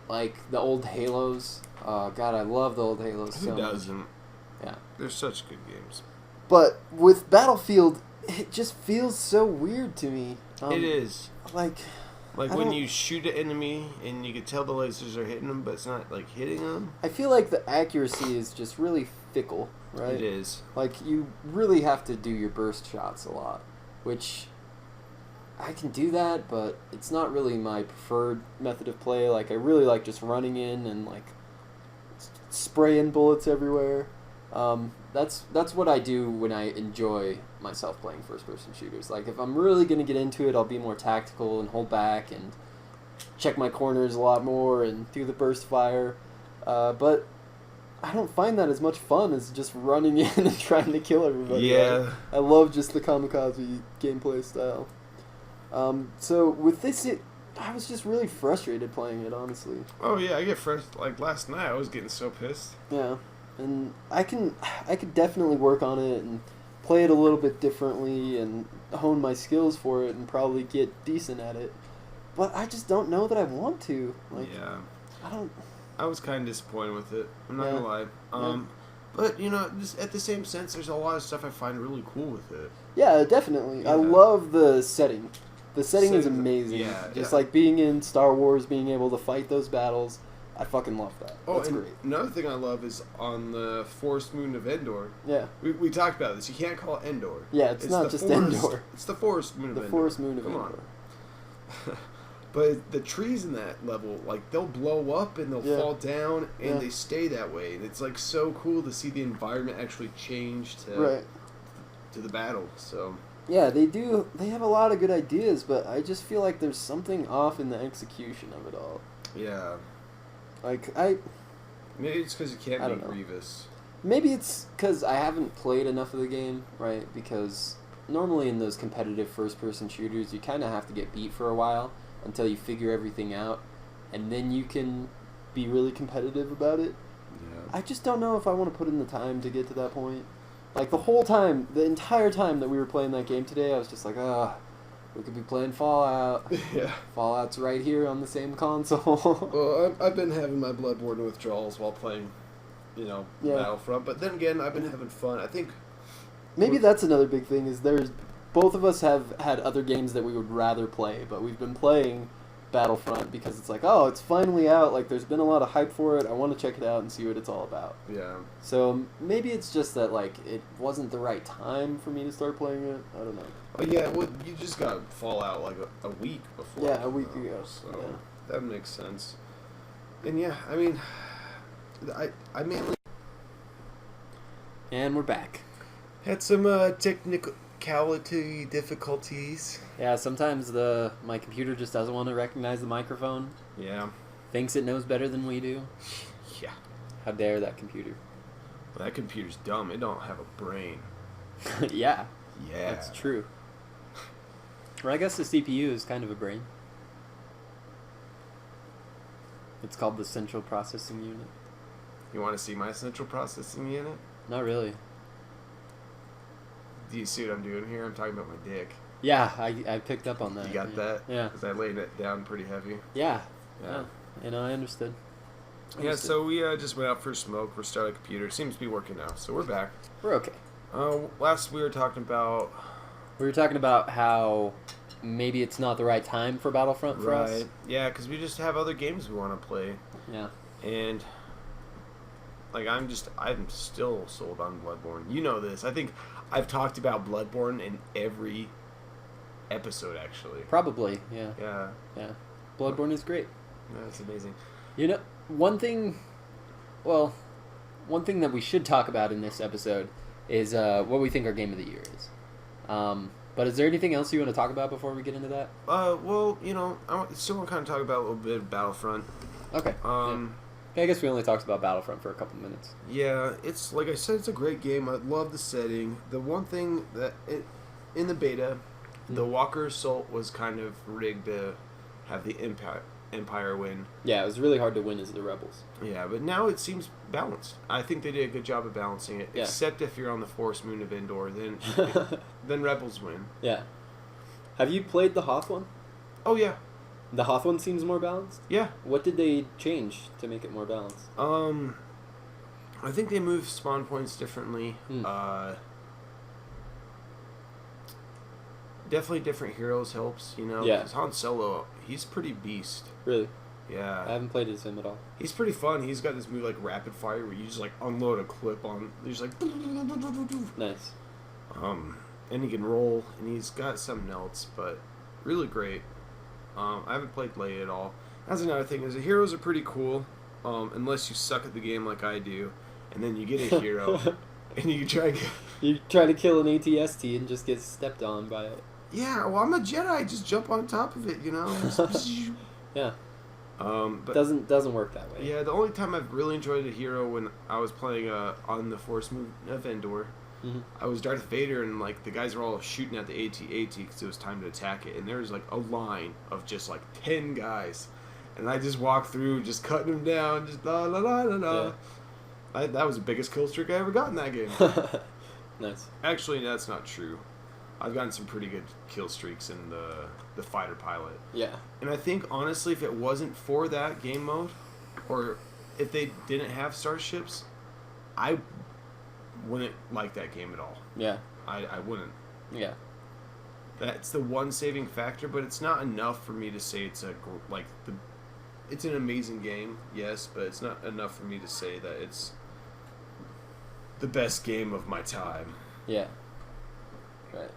S2: Like the old Halos. Oh God, I love the old Halos so
S1: Who
S2: much.
S1: doesn't?
S2: Yeah.
S1: They're such good games.
S2: But with Battlefield, it just feels so weird to me.
S1: It is.
S2: Like
S1: Like
S2: I
S1: when
S2: don't-
S1: you shoot an enemy and you can tell the lasers are hitting them, but it's not like hitting them.
S2: I feel like the accuracy is just really fickle, right?
S1: It is.
S2: Like you really have to do your burst shots a lot, which I can do that, but it's not really my preferred method of play. Like I really like just running in and like spraying bullets everywhere. That's what I do when I enjoy myself playing first-person shooters. Like if I'm really gonna get into it, I'll be more tactical and hold back and check my corners a lot more and do the burst fire. But I don't find that as much fun as just running in and trying to kill everybody.
S1: Yeah.
S2: I love just the kamikaze gameplay style. So with this, I was just really frustrated playing it, honestly.
S1: Oh yeah, I get fresh. Like last night, I was getting so pissed.
S2: Yeah, and I could definitely work on it and play it a little bit differently and hone my skills for it and probably get decent at it. But I just don't know that I want to. Like,
S1: Yeah.
S2: I don't.
S1: I was kind of disappointed with it. I'm not
S2: Yeah.
S1: gonna lie.
S2: Yeah.
S1: But you know, just at the same sense, there's a lot of stuff I find really cool with it.
S2: Yeah, definitely. I
S1: Yeah.
S2: love the setting. The setting is
S1: Setting's-
S2: amazing.
S1: yeah,
S2: Just
S1: yeah.
S2: like being in Star Wars, being able to fight those battles. I fucking love that.
S1: Oh,
S2: That's
S1: and
S2: great.
S1: another thing I love is on the forest moon of Endor.
S2: Yeah.
S1: We talked about this. You can't call it Endor.
S2: Yeah, it's not
S1: the
S2: just
S1: forest,
S2: Endor.
S1: It's the forest moon of
S2: The
S1: Endor.
S2: forest moon of
S1: Come
S2: Endor.
S1: on. But the trees in that level, like they'll blow up and they'll
S2: Yeah.
S1: fall down, and
S2: Yeah.
S1: they stay that way. And it's like so cool to see the environment actually change to
S2: Right.
S1: to the battle. So
S2: Yeah, they do. They have a lot of good ideas, but I just feel like there's something off in the execution of it all.
S1: yeah,
S2: Like,
S1: maybe it's because you
S2: I
S1: can't
S2: don't
S1: be
S2: know.
S1: Grievous.
S2: maybe it's because I haven't played enough of the game, right? Because normally in those competitive first-person shooters, you kind of have to get beat for a while until you figure everything out, and then you can be really competitive about it.
S1: Yeah.
S2: I just don't know if I want to put in the time to get to that point. Like, the whole time, the entire time that we were playing that game today, I was just like, We could be playing Fallout.
S1: Yeah.
S2: Fallout's right here on the same console.
S1: Well, I've been having my Bloodborne withdrawals while playing, Battlefront. But then again, I've been having fun. I think
S2: maybe that's another big thing is both of us have had other games that we would rather play, but we've been playing Battlefront because it's like, oh, it's finally out. Like, there's been a lot of hype for it. I want to check it out and see what it's all about.
S1: Yeah.
S2: So maybe it's just that, like, it wasn't the right time for me to start playing it. I don't know.
S1: Oh, yeah, well, you just got Fallout like a week before.
S2: Yeah, a week ago.
S1: So
S2: Yeah.
S1: that makes sense. And yeah, I mean, I mainly
S2: And we're back.
S1: had some technicality difficulties.
S2: Yeah, sometimes my computer just doesn't want to recognize the microphone.
S1: Yeah.
S2: Thinks it knows better than we do.
S1: Yeah.
S2: How dare that computer?
S1: Well, that computer's dumb. It don't have a brain.
S2: Yeah.
S1: Yeah.
S2: That's true. Or I guess the CPU is kind of a brain. It's called the Central Processing Unit.
S1: You want to see my central processing unit?
S2: Not really.
S1: Do you see what I'm doing here? I'm talking about my dick.
S2: Yeah, I picked up on that.
S1: You got that?
S2: Yeah.
S1: Because I laid it down pretty heavy.
S2: Yeah.
S1: Yeah.
S2: I understood.
S1: Yeah, so we just went out for a smoke, restarted the computer. Seems to be working now, so we're back.
S2: We're okay.
S1: Last we were talking about...
S2: We were talking about how maybe it's not the right time for Battlefront for us.
S1: Yeah, because we just have other games we want to play.
S2: Yeah.
S1: And... Like, I'm still sold on Bloodborne. You know this. I think I've talked about Bloodborne in every episode, actually.
S2: Probably, yeah.
S1: Yeah.
S2: Yeah. Bloodborne is great.
S1: That's amazing.
S2: You know, one thing that we should talk about in this episode is what we think our game of the year is. But is there anything else you want to talk about before we get into that?
S1: Well, I still want to kind of talk about a little bit of Battlefront.
S2: Okay. Yeah. I guess we only talked about Battlefront for a couple minutes.
S1: Yeah, it's like I said, it's a great game. I love the setting. The one thing that in the beta, the Walker Assault was kind of rigged to have the Empire win.
S2: Yeah, it was really hard to win as the Rebels.
S1: Yeah, but now it seems balanced. I think they did a good job of balancing it.
S2: Yeah.
S1: Except if you're on the Forest Moon of Endor, then Rebels win.
S2: Yeah. Have you played the Hoth one?
S1: Oh yeah.
S2: The Hoth one seems more balanced?
S1: Yeah.
S2: What did they change to make it more balanced?
S1: I think they moved spawn points differently. Definitely different heroes helps, Yeah. Because Han Solo, he's pretty beast.
S2: Really?
S1: Yeah.
S2: I haven't played as him at all.
S1: He's pretty fun. He's got this move like rapid fire where you just like unload a clip on. He's like.
S2: Nice.
S1: And he can roll, and he's got something else, but really great. I haven't played Leia at all. That's another thing, is the heroes are pretty cool, unless you suck at the game like I do, and then you get a hero, and you try
S2: to kill an ATST and just get stepped on by it.
S1: Yeah, well, I'm a Jedi. Just jump on top of it,
S2: Yeah.
S1: But
S2: doesn't work that way.
S1: Yeah, the only time I've really enjoyed a hero when I was playing on the Force Moon of Endor.
S2: Mm-hmm.
S1: I was Darth Vader, and like the guys were all shooting at the AT-AT because it was time to attack it, and there was like a line of just like 10 guys, and I just walked through, just cutting them down, just la la la la la. Yeah. That was the biggest kill streak I ever got in that game.
S2: Nice.
S1: Actually, that's not true. I've gotten some pretty good kill streaks in the fighter pilot.
S2: Yeah.
S1: And I think honestly, if it wasn't for that game mode, or if they didn't have starships, I wouldn't like that game at all.
S2: Yeah.
S1: I wouldn't.
S2: Yeah.
S1: That's the one saving factor, but it's not enough for me to say it's it's an amazing game, yes, but it's not enough for me to say that it's the best game of my time.
S2: Yeah. Right.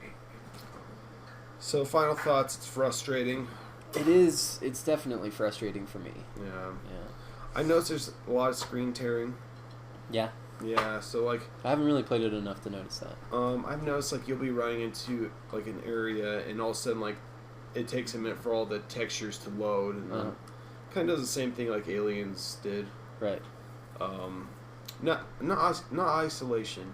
S1: So final thoughts, it's frustrating.
S2: It is. It's definitely frustrating for me.
S1: Yeah.
S2: Yeah.
S1: I noticed there's a lot of screen tearing.
S2: Yeah.
S1: Yeah, so like
S2: I haven't really played it enough to notice that.
S1: I've noticed like you'll be running into like an area, and all of a sudden like it takes a minute for all the textures to load, and kind of does the same thing like Aliens did.
S2: Right.
S1: Not Isolation.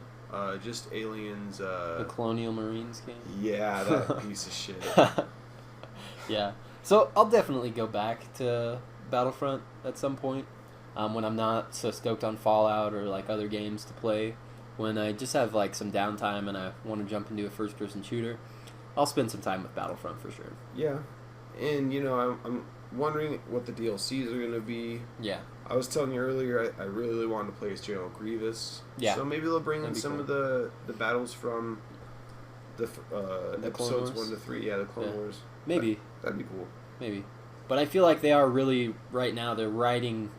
S1: Just Aliens.
S2: The Colonial Marines game.
S1: Yeah, that piece of shit.
S2: Yeah. So I'll definitely go back to Battlefront at some point. When I'm not so stoked on Fallout or like other games to play, when I just have like some downtime and I want to jump into a first-person shooter, I'll spend some time with Battlefront for sure.
S1: Yeah, and I'm wondering what the DLCs are gonna be.
S2: Yeah.
S1: I was telling you earlier, I really wanted to play as General Grievous.
S2: Yeah.
S1: So maybe they'll bring in some
S2: cool.
S1: of the battles from the episodes 1 to 3. Yeah, the Clone Wars.
S2: Maybe.
S1: That'd be cool.
S2: Maybe. But I feel like they are really, right now, they're riding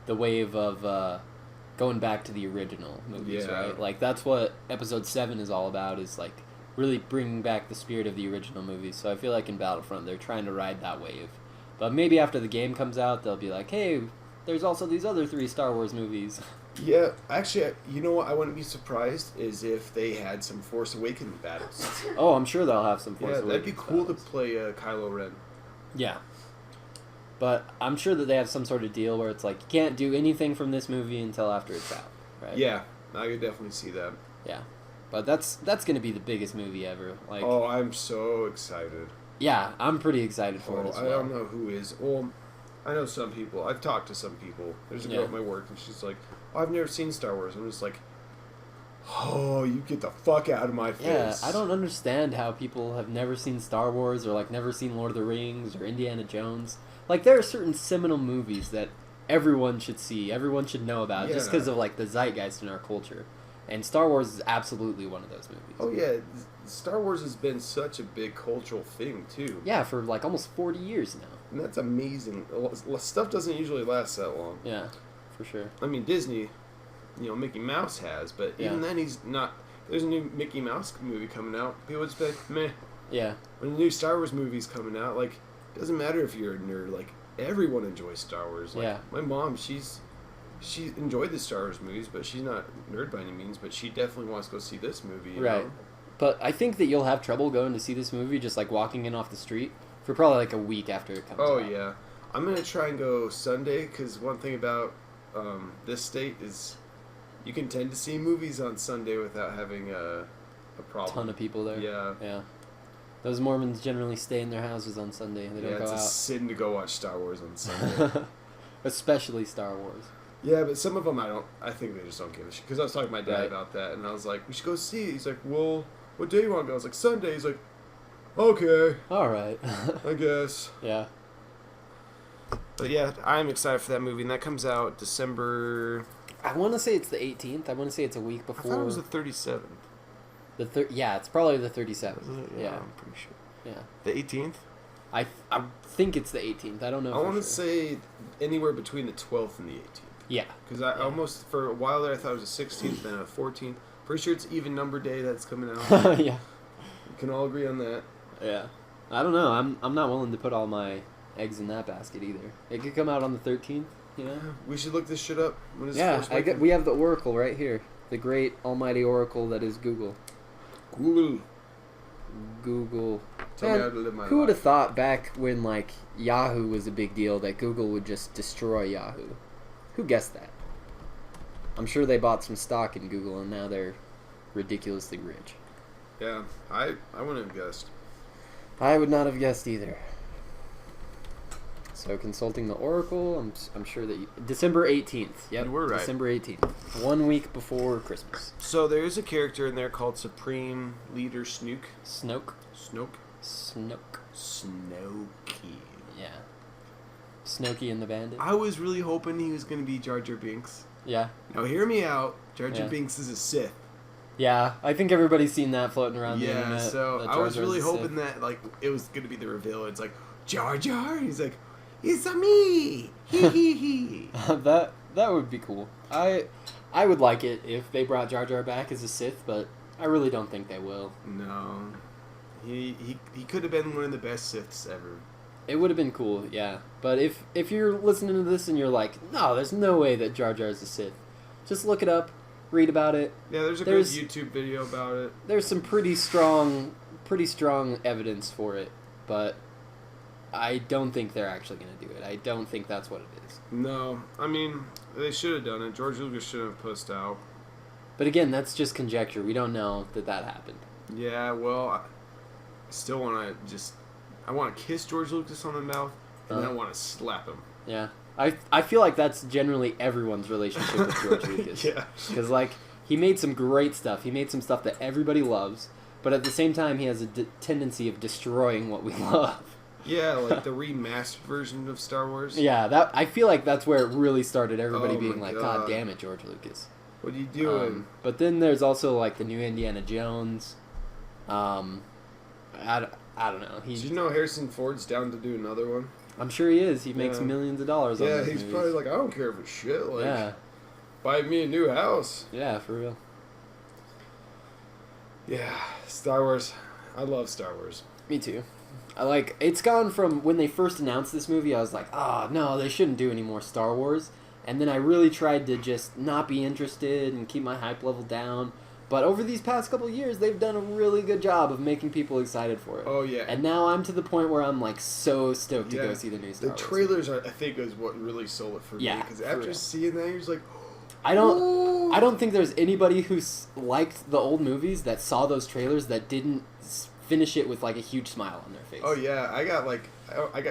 S2: the wave of going back to the original movies, right? Like, that's what Episode 7 is all about, is, like, really bringing back the spirit of the original movies. So I feel like in Battlefront, they're trying to ride that wave. But maybe after the game comes out, they'll be like, hey, there's also these other 3 Star Wars movies.
S1: Yeah, actually, you know what I wouldn't be surprised is if they had some Force Awakens battles.
S2: Oh, I'm sure they'll have some Force Awakens
S1: that'd be cool
S2: battles.
S1: to play Kylo Ren.
S2: Yeah. But I'm sure that they have some sort of deal where it's like, you can't do anything from this movie until after it's out, right?
S1: Yeah, I could definitely see that.
S2: Yeah. But that's going to be the biggest movie ever. Like,
S1: oh, I'm so excited.
S2: Yeah, I'm pretty excited for it as well.
S1: I don't know who is. Well, I know some people. I've talked to some people. There's a girl at my work, and she's like, oh, I've never seen Star Wars. I'm just like, oh, you get the fuck out of my face.
S2: Yeah, I don't understand how people have never seen Star Wars or, like, never seen Lord of the Rings or Indiana Jones. Like, there are certain seminal movies that everyone should see, everyone should know about, just because of, like, the zeitgeist in our culture. And Star Wars is absolutely one of those movies.
S1: Oh, yeah. Star Wars has been such a big cultural thing, too.
S2: Yeah, for, like, almost 40 years now.
S1: And that's amazing. Stuff doesn't usually last that long.
S2: Yeah, for sure.
S1: I mean, Disney, Mickey Mouse has, but even then he's not... There's a new Mickey Mouse movie coming out. People would say, meh.
S2: Yeah.
S1: When a new Star Wars movie's coming out, like, it doesn't matter if you're a nerd. Like, everyone enjoys Star Wars. Like, my mom, she enjoyed the Star Wars movies, but she's not a nerd by any means, but she definitely wants to go see this movie. You know?
S2: But I think that you'll have trouble going to see this movie just, like, walking in off the street for probably, like, a week after it comes out.
S1: Oh, yeah. I'm going to try and go Sunday, because one thing about this state is you can tend to see movies on Sunday without having a problem.
S2: A ton of people there.
S1: Yeah.
S2: Yeah. Those Mormons generally stay in their houses on Sunday. They don't go out.
S1: It's a sin to go watch Star Wars on Sunday.
S2: Especially Star Wars.
S1: Yeah, but some of them I think they just don't give a shit. Because I was talking to my dad about that, and I was like, we should go see it. He's like, well, what day you want to go? I was like, Sunday. He's like, okay.
S2: All right.
S1: I guess.
S2: Yeah.
S1: But yeah, I'm excited for that movie, and that comes out December...
S2: I want to say it's the 18th. I want to say it's a week before.
S1: I thought it was the 37th.
S2: Yeah, it's probably the 37th.
S1: Yeah, I'm pretty sure.
S2: Yeah.
S1: The 18th?
S2: I think it's the 18th. I don't know.
S1: I want to say anywhere between the 12th and the 18th.
S2: Yeah.
S1: Because I almost, for a while there, I thought it was the 16th and the 14th. Pretty sure it's even number day that's coming out.
S2: Yeah.
S1: We can all agree on that.
S2: Yeah. I don't know. I'm not willing to put all my eggs in that basket either. It could come out on the 13th, you know?
S1: We should look this shit up. When is
S2: we have the Oracle right here. The great almighty Oracle that is Google. Google.
S1: Tell me how to live my life.
S2: Who would have thought back when, like, Yahoo was a big deal that Google would just destroy Yahoo? Who guessed that? I'm sure they bought some stock in Google and now they're ridiculously rich.
S1: Yeah, I wouldn't have guessed.
S2: I would not have guessed either. So consulting the Oracle, I'm sure that December 18th. Yep,
S1: you were right.
S2: December 18th. 1 week before Christmas.
S1: So there is a character in there called Supreme Leader Snoke.
S2: Snoke.
S1: Snokey.
S2: Yeah. Snokey and the Bandit.
S1: I was really hoping he was going to be Jar Jar Binks.
S2: Yeah.
S1: Now hear me out. Jar Jar Binks is a Sith.
S2: Yeah, I think everybo's seen that floating around the internet.
S1: Yeah, so I was really hoping that like it was going to be the reveal. It's like, Jar Jar? He's like, it's a me! Hee hee hee.
S2: That would be cool. I would like it if they brought Jar Jar back as a Sith, but I really don't think they will.
S1: No. He could have been one of the best Siths ever.
S2: It would have been cool, yeah. But if you're listening to this and you're like, no, there's no way that Jar Jar is a Sith, just look it up, read about it.
S1: Yeah, there's a good YouTube video about it.
S2: There's some pretty strong evidence for it, but I don't think they're actually going to do it. I don't think that's what it is.
S1: No, I mean, they should have done it. George Lucas should have pushed out.
S2: But again, that's just conjecture. We don't know that happened.
S1: Yeah, well, I still want to I want to kiss George Lucas on the mouth, and then I want to slap him.
S2: Yeah. I feel like that's generally everyone's relationship with George Lucas.
S1: Yeah.
S2: Because, like, he made some great stuff. He made some stuff that everybody loves. but at the same time, he has a tendency of destroying what we love.
S1: Yeah, like the remastered version of Star Wars.
S2: Yeah, I feel like that's where it really started. Everybody
S1: Oh
S2: being
S1: my
S2: like,
S1: God.
S2: "God damn it, George Lucas."
S1: What are you doing?
S2: But then there's also like the new Indiana Jones. I don't know.
S1: Did you know Harrison Ford's down to do another one?
S2: I'm sure he is. He makes millions of dollars on
S1: Yeah,
S2: those
S1: he's
S2: movies.
S1: probably like, I don't care if it's shit. Like,
S2: Yeah.
S1: buy me a new house.
S2: Yeah, for real.
S1: Yeah, Star Wars. I love Star Wars.
S2: Me too. It's gone from when they first announced this movie, I was like, no, they shouldn't do any more Star Wars. And then I really tried to just not be interested and keep my hype level down. But over these past couple of years, they've done a really good job of making people excited for it.
S1: Oh, yeah.
S2: And now I'm to the point where I'm like so stoked to go see the new Star Wars.
S1: The trailers, I think, is what really sold it for me.
S2: Yeah,
S1: Because
S2: for
S1: after
S2: real.
S1: seeing that, you're just like,
S2: I don't think there's anybody who's liked the old movies that saw those trailers that didn't finish it with like a huge smile on their face.
S1: oh, yeah. I got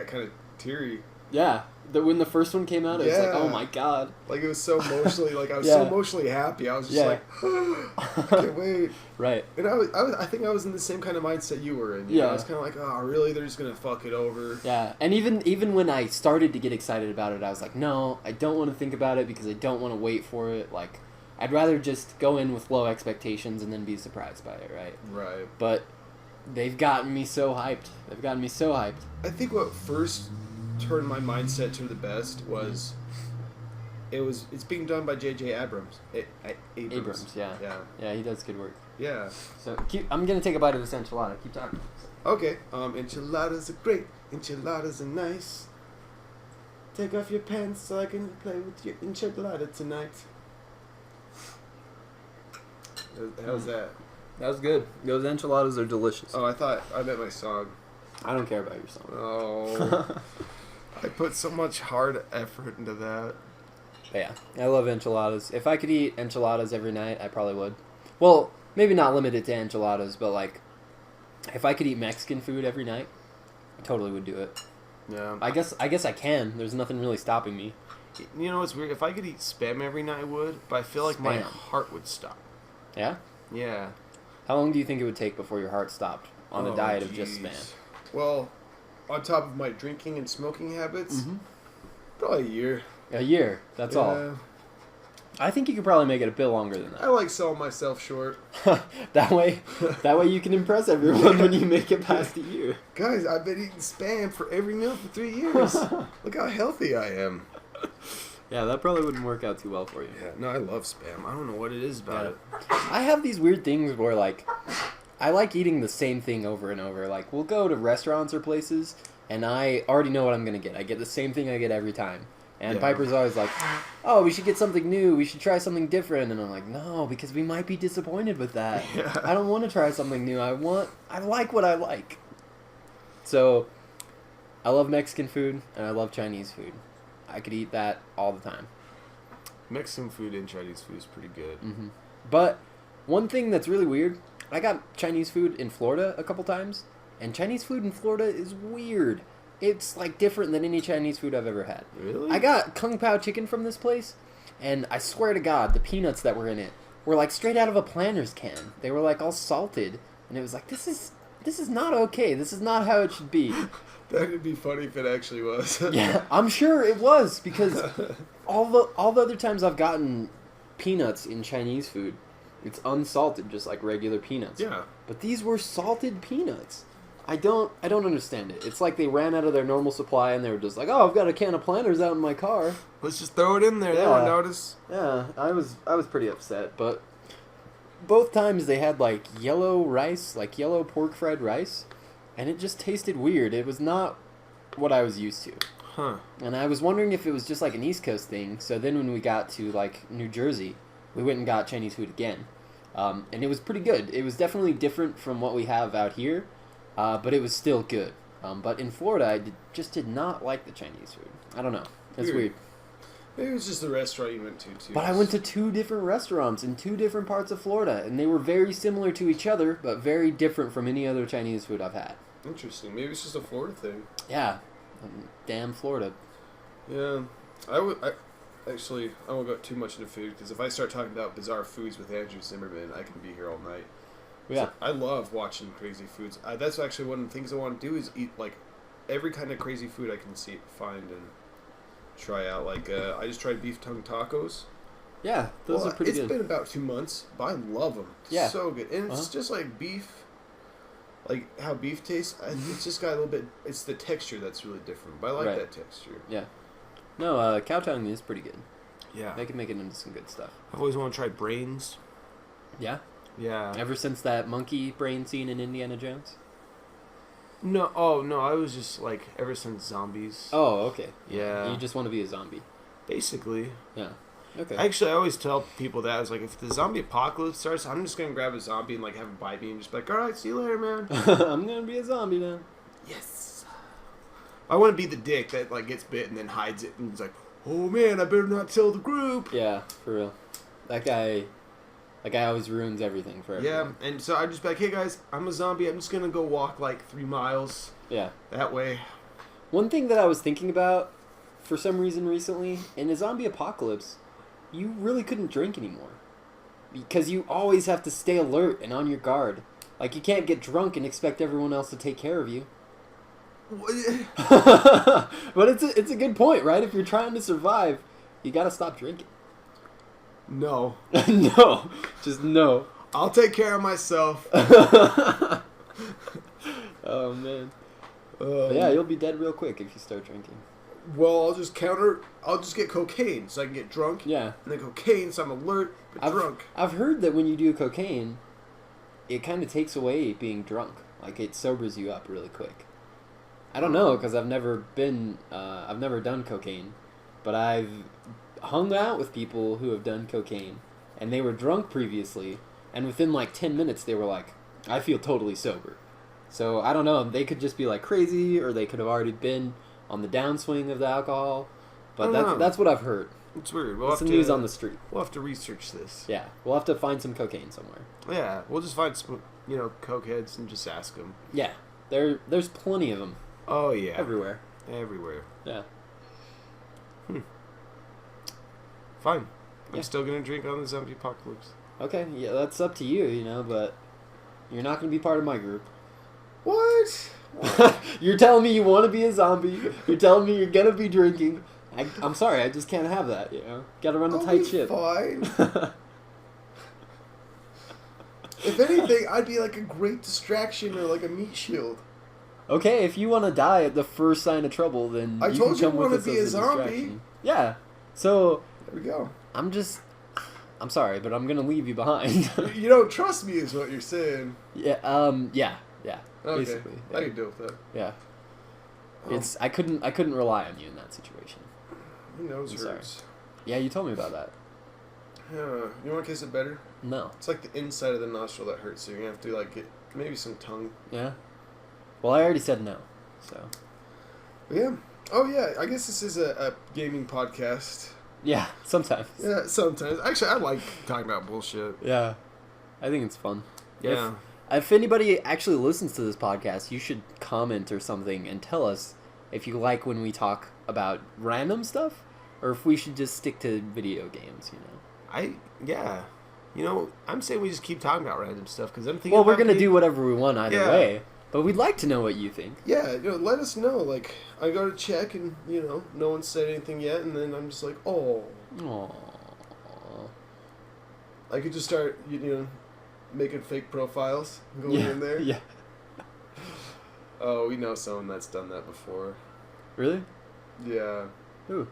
S1: kind of teary.
S2: Yeah. When the first one came out, it was like,
S1: Yeah.
S2: oh my god.
S1: Like, it was so emotionally, like, I was
S2: Yeah.
S1: so emotionally happy. I was just like, I can't wait.
S2: Right.
S1: And I think I was in the same kind of mindset you were in.
S2: Yeah.
S1: I was kind of like, oh, really? They're just going to fuck it over.
S2: Yeah. And even when I started to get excited about it, I was like, no, I don't want to think about it because I don't want to wait for it. Like, I'd rather just go in with low expectations and then be surprised by it, right?
S1: Right.
S2: But they've gotten me so hyped.
S1: I think what first turned my mindset to the best was it's being done by J.J. Abrams.
S2: Abrams, yeah. Yeah, he does good work.
S1: Yeah.
S2: So I'm going to take a bite of this enchilada. Keep talking.
S1: Okay. Enchiladas are great. Enchiladas are nice. Take off your pants so I can play with your enchilada tonight. How's that?
S2: That was good. Those enchiladas are delicious.
S1: Oh, I meant my song.
S2: I don't care about your song.
S1: Oh. I put so much hard effort into that.
S2: But yeah, I love enchiladas. If I could eat enchiladas every night, I probably would. Well, maybe not limited to enchiladas, but like, if I could eat Mexican food every night, I totally would do it.
S1: Yeah.
S2: I guess I can. There's nothing really stopping me.
S1: You know what's weird? If I could eat Spam every night, I would, but I feel like my
S2: Spam.
S1: heart would stop.
S2: Yeah?
S1: Yeah.
S2: How long do you think it would take before your heart stopped on a diet of just
S1: jeez.
S2: Spam?
S1: Well, on top of my drinking and smoking habits, probably a year.
S2: A year. That's all. I think you could probably make it a bit longer than
S1: I
S2: that.
S1: like selling myself short.
S2: that way you can impress everyone when you make it past a year.
S1: Guys, I've been eating Spam for every meal for 3 years. Look how healthy I am.
S2: Yeah, that probably wouldn't work out too well for you.
S1: Yeah, no, I love Spam. I don't know what it is about it.
S2: I have these weird things where, like, I like eating the same thing over and over. Like, we'll go to restaurants or places, and I already know what I'm going to get. I get the same thing I get every time. And
S1: Yeah.
S2: Piper's always like, oh, we should get something new. We should try something different. And I'm like, no, because we might be disappointed with that.
S1: Yeah.
S2: I don't want to try something new. I like what I like. So, I love Mexican food, and I love Chinese food. I could eat that all the time.
S1: Mexican food and Chinese food is pretty good.
S2: Mm-hmm. But one thing that's really weird, I got Chinese food in Florida a couple times, and Chinese food in Florida is weird. It's like different than any Chinese food I've ever had.
S1: Really?
S2: I got Kung Pao chicken from this place, and I swear to God, the peanuts that were in it were like straight out of a Planters can. They were like all salted, and it was like, this is not okay. This is not how it should be.
S1: That would be funny if it actually was.
S2: Yeah, I'm sure it was, because all the other times I've gotten peanuts in Chinese food, it's unsalted, just like regular peanuts.
S1: Yeah.
S2: But these were salted peanuts. I don't understand it. It's like they ran out of their normal supply and they were just like, oh, I've got a can of Planters out in my car.
S1: Let's just throw it in there. They
S2: Yeah.
S1: won't notice.
S2: Yeah, I was pretty upset, but both times they had like yellow rice, like yellow pork fried rice, and it just tasted weird. It was not what I was used to.
S1: Huh.
S2: And I was wondering if it was just like an East Coast thing. So then when we got to like New Jersey, we went and got Chinese food again. And it was pretty good. It was definitely different from what we have out here, but it was still good. But in Florida, I just did not like the Chinese food. I don't know. It's weird.
S1: Maybe it was just the restaurant you went to, too.
S2: But I went to 2 different restaurants in 2 different parts of Florida, and they were very similar to each other, but very different from any other Chinese food I've had.
S1: Interesting. Maybe it's just a Florida thing.
S2: Yeah. Damn Florida.
S1: Yeah. I won't go too much into food, because if I start talking about bizarre foods with Andrew Zimmerman, I can be here all night.
S2: Yeah.
S1: So I love watching crazy foods. That's actually one of the things I want to do is eat like every kind of crazy food I can find and try out. Like I just tried beef tongue tacos.
S2: Yeah, those are pretty good.
S1: It's been about 2 months, but I love them.
S2: Yeah.
S1: So good. And it's just like beef, like how beef tastes. It's just got a little bit, it's the texture that's really different, but I like that texture.
S2: Yeah. No, cow tongue is pretty good.
S1: Yeah.
S2: They can make it into some good stuff.
S1: I've always wanted to try brains.
S2: Yeah?
S1: Yeah.
S2: Ever since that monkey brain scene in Indiana Jones?
S1: No, I was just like, ever since zombies.
S2: Oh, okay.
S1: Yeah.
S2: You just want to be a zombie.
S1: Basically.
S2: Yeah. Okay.
S1: Actually, I always tell people that. I was like, if the zombie apocalypse starts, I'm just going to grab a zombie and like have him bite me and just be like, alright, see you later, man.
S2: I'm going to be a zombie now.
S1: Yes. I want to be the dick that like gets bit and then hides it and is like, oh man, I better not tell the group.
S2: Yeah, for real. That guy always ruins everything for everyone.
S1: Yeah, and so I just be like, hey guys, I'm a zombie. I'm just going to go walk like 3 miles.
S2: Yeah.
S1: That way.
S2: One thing that I was thinking about for some reason recently, in a zombie apocalypse, you really couldn't drink anymore. Because you always have to stay alert and on your guard. Like, you can't get drunk and expect everyone else to take care of you. But it's a good point, right? If you're trying to survive, you gotta stop drinking.
S1: No.
S2: No. Just no.
S1: I'll take care of myself.
S2: Oh, man. Yeah, you'll be dead real quick if you start drinking.
S1: Well, I'll just get cocaine so I can get drunk.
S2: Yeah.
S1: And then cocaine so I'm alert but drunk.
S2: I've heard that when you do cocaine, it kind of takes away being drunk. Like, it sobers you up really quick. I don't know, because I've never done cocaine. But I've hung out with people who have done cocaine, and they were drunk previously, and within like 10 minutes they were like, I feel totally sober. So, I don't know, they could just be like crazy, or they could have already been on the downswing of the alcohol. But that's what I've heard.
S1: It's weird.
S2: It's some news on the street.
S1: We'll have to research this.
S2: Yeah, we'll have to find some cocaine somewhere.
S1: Yeah, we'll just find some, cokeheads and just ask them.
S2: Yeah, there's plenty of them.
S1: Oh, yeah.
S2: Everywhere.
S1: Yeah. Fine. I'm still going to drink on the zombie apocalypse.
S2: Okay, yeah, that's up to you, but you're not going to be part of my group.
S1: What?
S2: You're telling me you want to be a zombie. You're telling me you're going to be drinking. I'm sorry, I just can't have that, Got to run a tight ship.
S1: Fine. If anything, I'd be like a great distraction or like a meat shield.
S2: Okay, if you want to die at the first sign of trouble, then
S1: I
S2: you
S1: told
S2: can
S1: you
S2: come
S1: I want
S2: with
S1: to
S2: us
S1: be a
S2: as
S1: zombie.
S2: distraction. Yeah. So
S1: there we go.
S2: I'm sorry, but I'm gonna leave you behind.
S1: You don't trust me, is what you're saying.
S2: Yeah. Yeah.
S1: Okay.
S2: Basically, yeah.
S1: I can deal with that.
S2: Yeah. I couldn't rely on you in that situation.
S1: Your nose
S2: I'm
S1: hurts.
S2: sorry. Yeah, you told me about that.
S1: Yeah. You want to kiss it better?
S2: No.
S1: It's like the inside of the nostril that hurts, so you're gonna have to like get maybe some tongue.
S2: Yeah. Well, I already said no, so.
S1: Yeah. Oh yeah. I guess this is a gaming podcast.
S2: Yeah, sometimes.
S1: Yeah, sometimes. Actually, I like talking about bullshit.
S2: Yeah. I think it's fun.
S1: Yeah.
S2: If anybody actually listens to this podcast, you should comment or something and tell us if you like when we talk about random stuff or if we should just stick to video games,
S1: Yeah. I'm saying we just keep talking about random stuff because I'm thinking.
S2: Well, we're going to do whatever we want either way, but we'd like to know what you think.
S1: Yeah, let us know. Like, I go to check and, no one said anything yet, and then I'm just like, oh.
S2: Aww.
S1: I could just start, making fake profiles, going in there.
S2: Yeah.
S1: Oh, we know someone that's done that before.
S2: Really?
S1: Yeah.
S2: Who?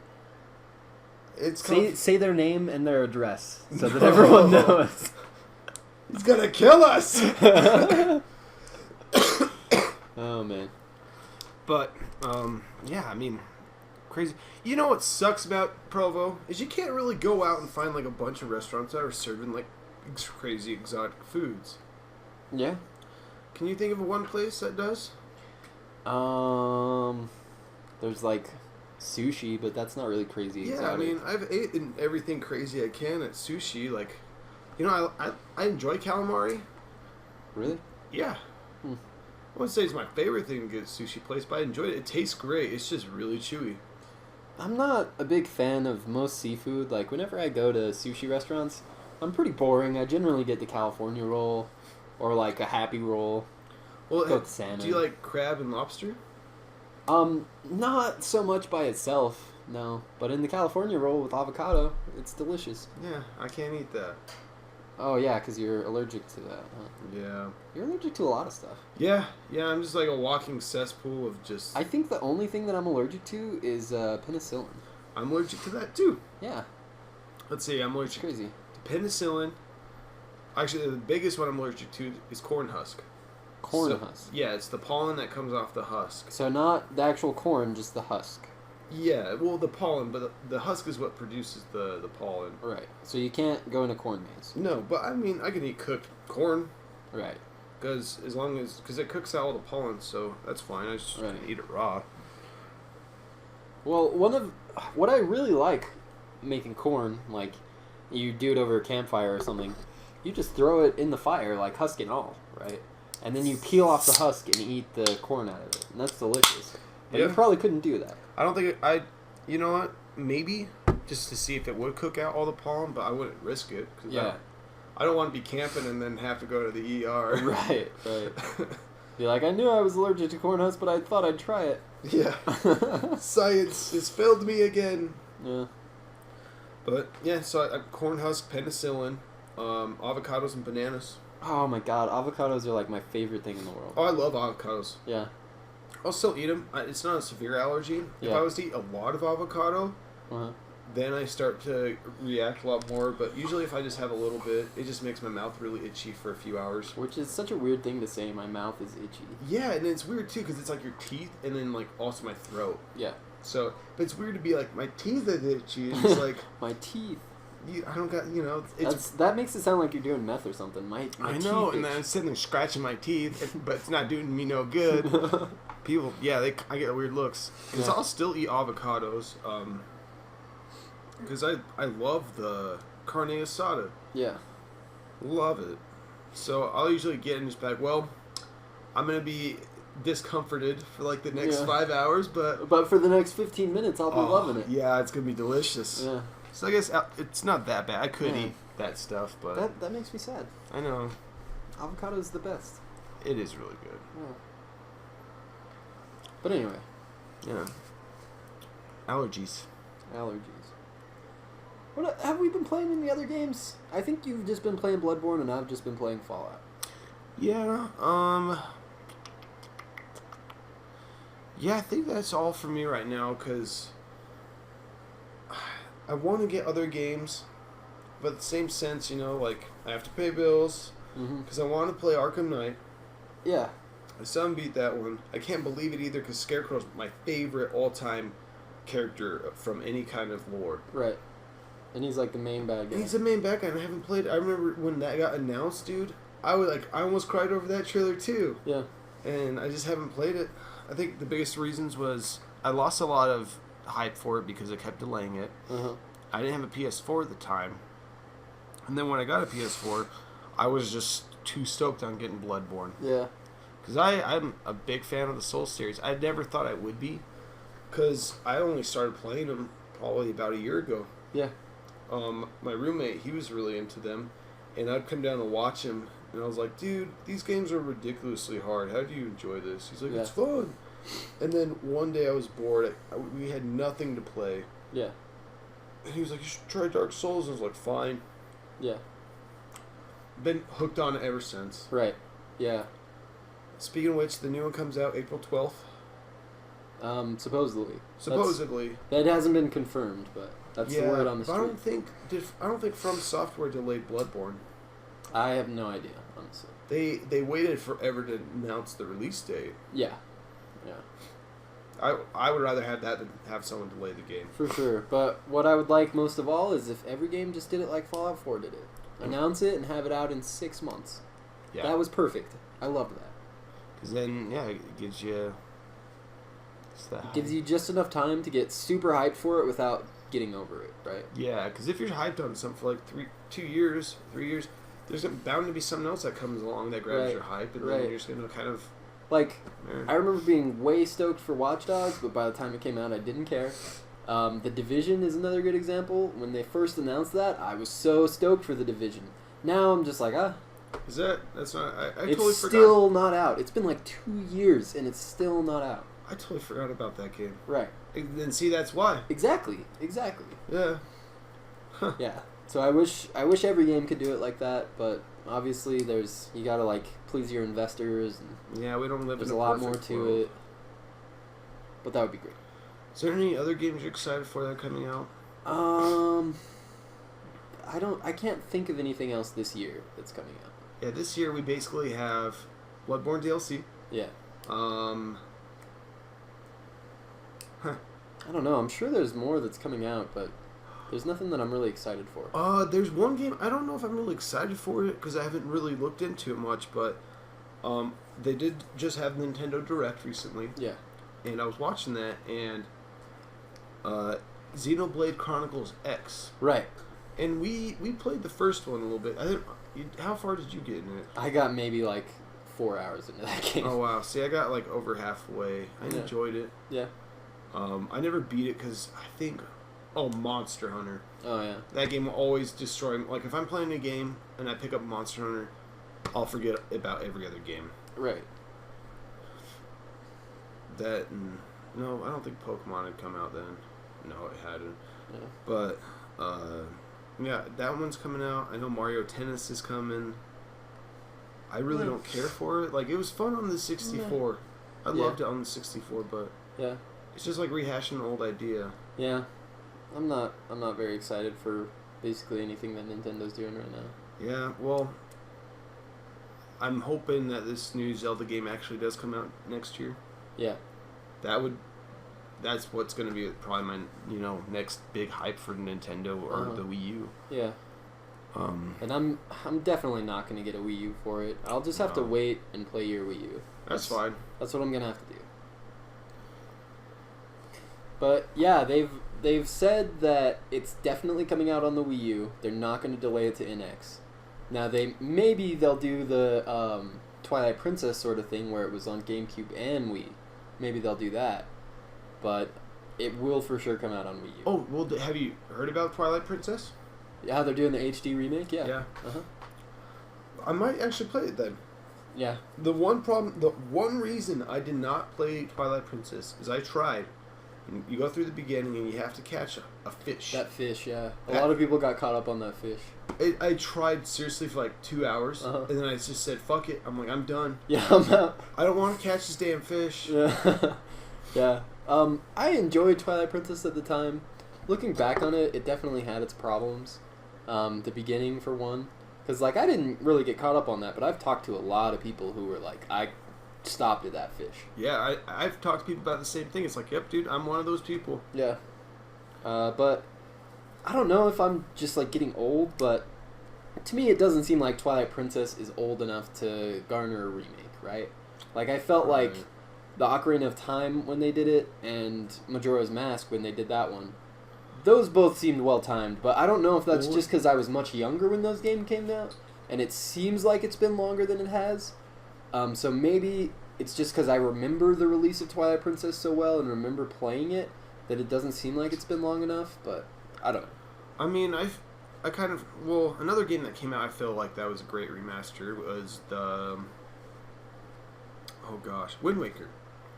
S1: It's
S2: say their name and their address so that everyone knows.
S1: He's gonna kill us!
S2: Oh, man.
S1: But, crazy. You know what sucks about Provo? Is you can't really go out and find, like, a bunch of restaurants that are serving, like, crazy exotic foods.
S2: Yeah?
S1: Can you think of one place that does?
S2: There's, like, sushi, but that's not really crazy exotic.
S1: Yeah, I've eaten everything crazy I can at sushi. Like, I enjoy calamari.
S2: Really?
S1: Yeah. I wouldn't say it's my favorite thing to get at a sushi place, but I enjoy it. It tastes great. It's just really chewy.
S2: I'm not a big fan of most seafood. Like, whenever I go to sushi restaurants, I'm pretty boring. I generally get the California roll, or like a Happy Roll.
S1: Well,
S2: Go with salmon.
S1: do you like crab and lobster?
S2: Not so much by itself, no. But in the California roll with avocado, it's delicious.
S1: Yeah, I can't eat that.
S2: Oh yeah, because you're allergic to that. Huh?
S1: Yeah.
S2: You're allergic to a lot of stuff.
S1: Yeah, I'm just like a walking cesspool of just...
S2: I think the only thing that I'm allergic to is penicillin.
S1: I'm allergic to that too.
S2: Yeah.
S1: Let's see, I'm allergic
S2: Crazy.
S1: to penicillin. Actually, the biggest one I'm allergic to is corn husk.
S2: Corn husk.
S1: Yeah, it's the pollen that comes off the husk.
S2: So not the actual corn, just the husk.
S1: Yeah, well, the pollen, but the husk is what produces the pollen.
S2: Right. So you can't go in a corn maze.
S1: No, but I mean, I can eat cooked corn.
S2: Right.
S1: Because it cooks out all the pollen, so that's fine. I just can eat it raw.
S2: Well, what I really like making corn, like you do it over a campfire or something, you just throw it in the fire, like husk and all, right? And then you peel off the husk and eat the corn out of it, and that's delicious. But you probably couldn't do that.
S1: I don't think you know what? Maybe just to see if it would cook out all the pollen, but I wouldn't risk it. Cause
S2: yeah.
S1: I don't want to be camping and then have to go to the ER.
S2: Right. Be like, I knew I was allergic to corn husk, but I thought I'd try it.
S1: Yeah. Science has failed me again.
S2: Yeah.
S1: But yeah, so corn husk, penicillin, avocados, and bananas.
S2: Oh my god, avocados are like my favorite thing in the world.
S1: Oh, I love avocados.
S2: Yeah.
S1: I'll still eat them. It's not a severe allergy.
S2: Yeah.
S1: If I was to eat a lot of avocado,
S2: Uh-huh.
S1: then I start to react a lot more. But usually if I just have a little bit, it just makes my mouth really itchy for a few hours.
S2: Which is such a weird thing to say, my mouth is itchy.
S1: Yeah, and it's weird too because it's like your teeth and then like also my throat.
S2: Yeah.
S1: So, but it's weird to be like, my teeth are itchy. It's like...
S2: my teeth.
S1: I don't got,
S2: That makes it sound like you're doing meth or something. My
S1: I know,
S2: teeth
S1: and then I'm sitting there scratching my teeth, but it's not doing me no good. People, I get weird looks. Because I'll still eat avocados. Because I love the carne asada.
S2: Yeah.
S1: Love it. So I'll usually get and just be like, well, I'm going to be discomforted for like the next 5 hours, but
S2: for the next 15 minutes, I'll be loving it.
S1: Yeah, it's going to be delicious.
S2: Yeah.
S1: So I guess it's not that bad. I could eat that stuff, but...
S2: That makes me sad.
S1: I know.
S2: Avocado is the best.
S1: It is really good.
S2: Yeah. But anyway.
S1: Yeah. Allergies.
S2: What have we been playing in the other games? I think you've just been playing Bloodborne and I've just been playing Fallout.
S1: Yeah, yeah, I think that's all for me right now, because I want to get other games, but at the same sense, like, I have to pay bills, because I want to play Arkham Knight.
S2: Yeah.
S1: I still haven't beat that one. I can't believe it either, because Scarecrow's my favorite all-time character from any kind of lore.
S2: Right. And he's like the main bad guy.
S1: He's the main bad guy, and I haven't played... I remember when that got announced, dude, I almost cried over that trailer, too.
S2: Yeah.
S1: And I just haven't played it. I think the biggest reasons was I lost a lot of hype for it because I kept delaying it. I didn't have a PS4 at the time. And then when I got a PS4, I was just too stoked on getting Bloodborne.
S2: Yeah.
S1: Because I'm a big fan of the Souls series. I never thought I would be, because I only started playing them probably about a year ago.
S2: Yeah.
S1: My roommate, he was really into them, and I'd come down and watch him, and I was like, dude, these games are ridiculously hard. How do you enjoy this? He's like, it's fun. And then one day I was bored. We had nothing to play.
S2: Yeah.
S1: And he was like, you should try Dark Souls. And I was like, fine.
S2: Yeah.
S1: Been hooked on it ever since.
S2: Right. Yeah.
S1: Speaking of which, the new one comes out April 12th.
S2: Supposedly.
S1: That
S2: hasn't been confirmed, but that's the word on the street.
S1: I don't think From Software delayed Bloodborne.
S2: I have no idea, honestly.
S1: They waited forever to announce the release date.
S2: Yeah. Yeah.
S1: I would rather have that than have someone delay the game.
S2: For sure. But what I would like most of all is if every game just did it like Fallout 4 did it. Announce it and have it out in 6 months. Yeah. That was perfect. I loved that.
S1: Because then, it gives you...
S2: It gives you just enough time to get super hyped for it without getting over it, right?
S1: Yeah, because if you're hyped on something for like 3 years, there's bound to be something else that comes along that grabs your hype, and then you're just going to kind of...
S2: Like, I remember being way stoked for Watch Dogs, but by the time it came out, I didn't care. The Division is another good example. When they first announced that, I was so stoked for The Division. Now I'm just like,
S1: Is that's not? I
S2: It's
S1: totally forgot.
S2: still not out. It's been like 2 years and it's still not out.
S1: I totally forgot about that game.
S2: Right.
S1: And then see, that's why.
S2: Exactly.
S1: Yeah. Huh.
S2: Yeah. So I wish every game could do it like that, but obviously you gotta like please your investors and
S1: Yeah, we don't live
S2: there's
S1: in
S2: a lot more
S1: perfect
S2: to
S1: world.
S2: it. But that would be great.
S1: Is there any other games you're excited for that are coming out?
S2: I can't think of anything else this year that's coming out.
S1: Yeah, this year we basically have Bloodborne DLC.
S2: Yeah.
S1: Huh.
S2: I don't know. I'm sure there's more that's coming out, but there's nothing that I'm really excited for.
S1: There's one game, I don't know if I'm really excited for it because I haven't really looked into it much, but they did just have Nintendo Direct recently.
S2: Yeah.
S1: And I was watching that, and Xenoblade Chronicles X.
S2: Right.
S1: And we played the first one a little bit. I think. How far did you get in it?
S2: I got maybe like 4 hours into that game.
S1: Oh wow! See, I got like over halfway. I
S2: Yeah.
S1: enjoyed it.
S2: Yeah.
S1: I never beat it because I think, Monster Hunter.
S2: Oh yeah.
S1: That game will always destroy me. Like if I'm playing a game and I pick up Monster Hunter, I'll forget about every other game.
S2: Right.
S1: That and no, I don't think Pokemon had come out then. No, it hadn't.
S2: Yeah.
S1: But yeah, that one's coming out. I know Mario Tennis is coming. I really don't care for it. Like it was fun on the 64. I loved it on the 64, but
S2: yeah,
S1: it's just like rehashing an old idea.
S2: Yeah. I'm not very excited for basically anything that Nintendo's doing right now.
S1: Yeah, well, I'm hoping that this new Zelda game actually does come out next year.
S2: Yeah.
S1: That's what's going to be probably my, next big hype for Nintendo or the Wii U.
S2: Yeah. And I'm definitely not going to get a Wii U for it. I'll just have to wait and play your Wii U.
S1: That's fine.
S2: That's what I'm going to have to do. But yeah, they've said that it's definitely coming out on the Wii U. They're not going to delay it to NX. Now maybe they'll do the Twilight Princess sort of thing where it was on GameCube and Wii. Maybe they'll do that. But it will for sure come out on Wii U.
S1: Oh, well, have you heard about Twilight Princess?
S2: Yeah, they're doing the HD remake? Yeah.
S1: Yeah.
S2: Uh-huh.
S1: I might actually play it then.
S2: Yeah.
S1: The one reason I did not play Twilight Princess is I tried. And you go through the beginning and you have to catch a fish.
S2: That fish, yeah. A lot of people got caught up on that fish.
S1: I tried seriously for like 2 hours, and then I just said, fuck it. I'm like, I'm done.
S2: Yeah, I'm out.
S1: I don't want to catch this damn fish.
S2: Yeah. Yeah. I enjoyed Twilight Princess at the time. Looking back on it, it definitely had its problems. The beginning, for one. Because, I didn't really get caught up on that, but I've talked to a lot of people who were like, I stopped at that fish.
S1: Yeah, I've talked to people about the same thing. It's like, yep, dude, I'm one of those people.
S2: Yeah. But I don't know if I'm just, getting old, but to me it doesn't seem like Twilight Princess is old enough to garner a remake, right? I felt like the Ocarina of Time when they did it and Majora's Mask when they did that one, those both seemed well-timed, but I don't know if that's just because I was much younger when those games came out, and it seems like it's been longer than it has. So maybe it's just because I remember the release of Twilight Princess so well and remember playing it that it doesn't seem like it's been long enough, but I don't know.
S1: I mean, another game that came out I feel like that was a great remaster was Wind Waker.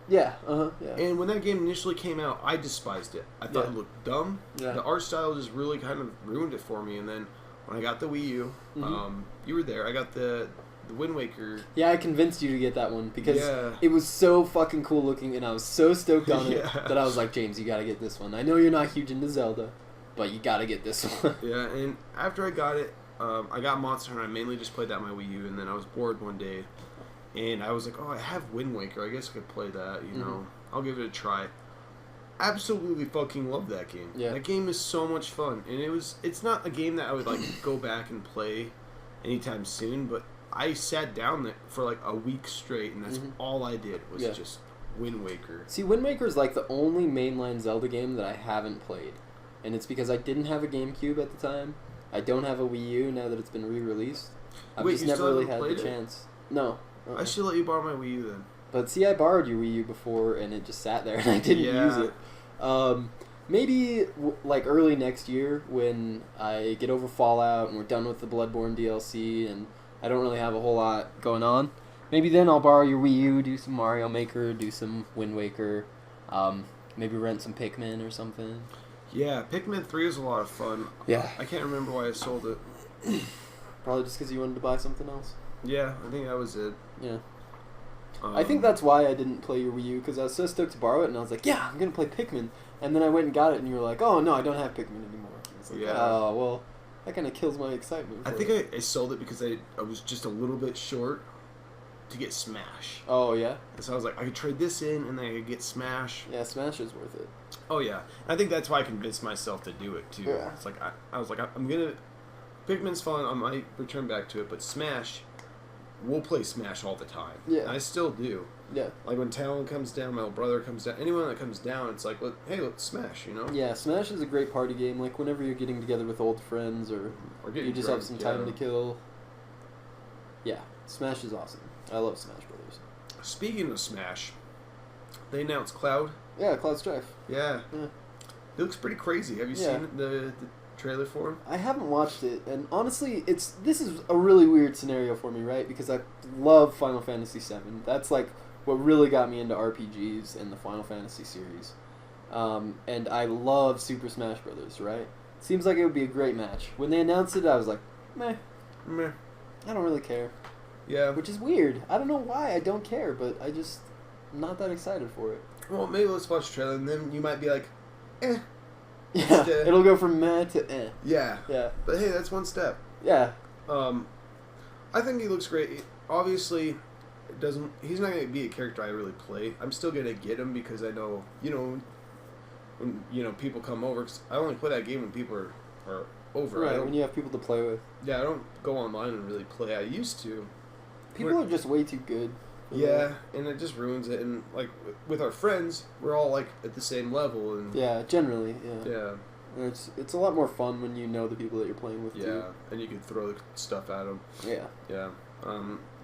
S2: Yeah, yeah.
S1: And when that game initially came out, I despised it. I thought it looked dumb.
S2: Yeah.
S1: The art style just really kind of ruined it for me. And then when I got the Wii U, you were there. I got the Wind Waker.
S2: Yeah, I convinced you to get that one because it was so fucking cool looking, and I was so stoked on it that I was like, James, you gotta get this one. I know you're not huge into Zelda, but you gotta get this one.
S1: Yeah, and after I got it, I got Monster Hunter. I mainly just played that on my Wii U, and then I was bored one day. And I was like, I have Wind Waker. I guess I could play that, you know. I'll give it a try. Absolutely fucking love that game.
S2: Yeah.
S1: That game is so much fun. And it's not a game that I would, go back and play anytime soon, but I sat down there for, a week straight, and that's all I did was just Wind Waker.
S2: See, Wind Waker is, the only mainline Zelda game that I haven't played. And it's because I didn't have a GameCube at the time. I don't have a Wii U now that it's been re-released. I've just never really had the chance. No.
S1: I should let you borrow my Wii U then.
S2: But see, I borrowed your Wii U before, and it just sat there, and I didn't use it. Maybe, early next year, when I get over Fallout, and we're done with the Bloodborne DLC, and I don't really have a whole lot going on. Maybe then I'll borrow your Wii U, do some Mario Maker, do some Wind Waker, maybe rent some Pikmin or something.
S1: Yeah, Pikmin 3 is a lot of fun.
S2: Yeah.
S1: I can't remember why I sold it.
S2: Probably just because you wanted to buy something else.
S1: Yeah, I think that was it.
S2: Yeah. I think that's why I didn't play your Wii U, because I was so stoked to borrow it, and I was like, yeah, I'm going to play Pikmin. And then I went and got it, and you were like, oh, no, I don't have Pikmin anymore. Like,
S1: yeah.
S2: Oh, well, that kind of kills my excitement.
S1: I think I sold it because I was just a little bit short to get Smash.
S2: Oh, yeah?
S1: And so I was like, I could trade this in, and then I could get Smash.
S2: Yeah, Smash is worth it.
S1: Oh, yeah. I think that's why I convinced myself to do it, too.
S2: Yeah.
S1: It's like, I was like, I'm going to... Pikmin's fun, I might return back to it, but Smash... We'll play Smash all the time.
S2: Yeah.
S1: And I still do.
S2: Yeah.
S1: Like when Talon comes down, my little brother comes down, anyone that comes down, it's like, hey, let's Smash, you know?
S2: Yeah, Smash is a great party game. Like whenever you're getting together with old friends or you just have some time to kill. Yeah, Smash is awesome. I love Smash Brothers.
S1: Speaking of Smash, they announced Cloud.
S2: Yeah, Cloud Strife.
S1: Yeah.
S2: Yeah.
S1: It looks pretty crazy. Have you seen the trailer for him?
S2: I haven't watched it, and honestly, this is a really weird scenario for me, right? Because I love Final Fantasy VII. That's like what really got me into RPGs and the Final Fantasy series. And I love Super Smash Brothers, right? Seems like it would be a great match. When they announced it, I was like, meh. I don't really care.
S1: Yeah.
S2: Which is weird. I don't know why I don't care, but I'm not that excited for it.
S1: Well, maybe let's watch the trailer, and then you might be like, eh.
S2: Yeah, it'll go from meh to eh.
S1: Yeah.
S2: Yeah.
S1: But hey, that's one step.
S2: Yeah.
S1: I think he looks great. Obviously, he's not going to be a character I really play. I'm still going to get him because I know, when, people come over, 'cause I only play that game when people are over.
S2: Right, when you have people to play with.
S1: Yeah, I don't go online and really play. I used to.
S2: People are just way too good.
S1: Yeah, and it just ruins it. And, like, with our friends, we're all, like, at the same level. And
S2: yeah, generally, yeah.
S1: Yeah.
S2: It's a lot more fun when you know the people that you're playing with, too.
S1: Yeah, and you can throw the stuff at them.
S2: Yeah.
S1: Yeah.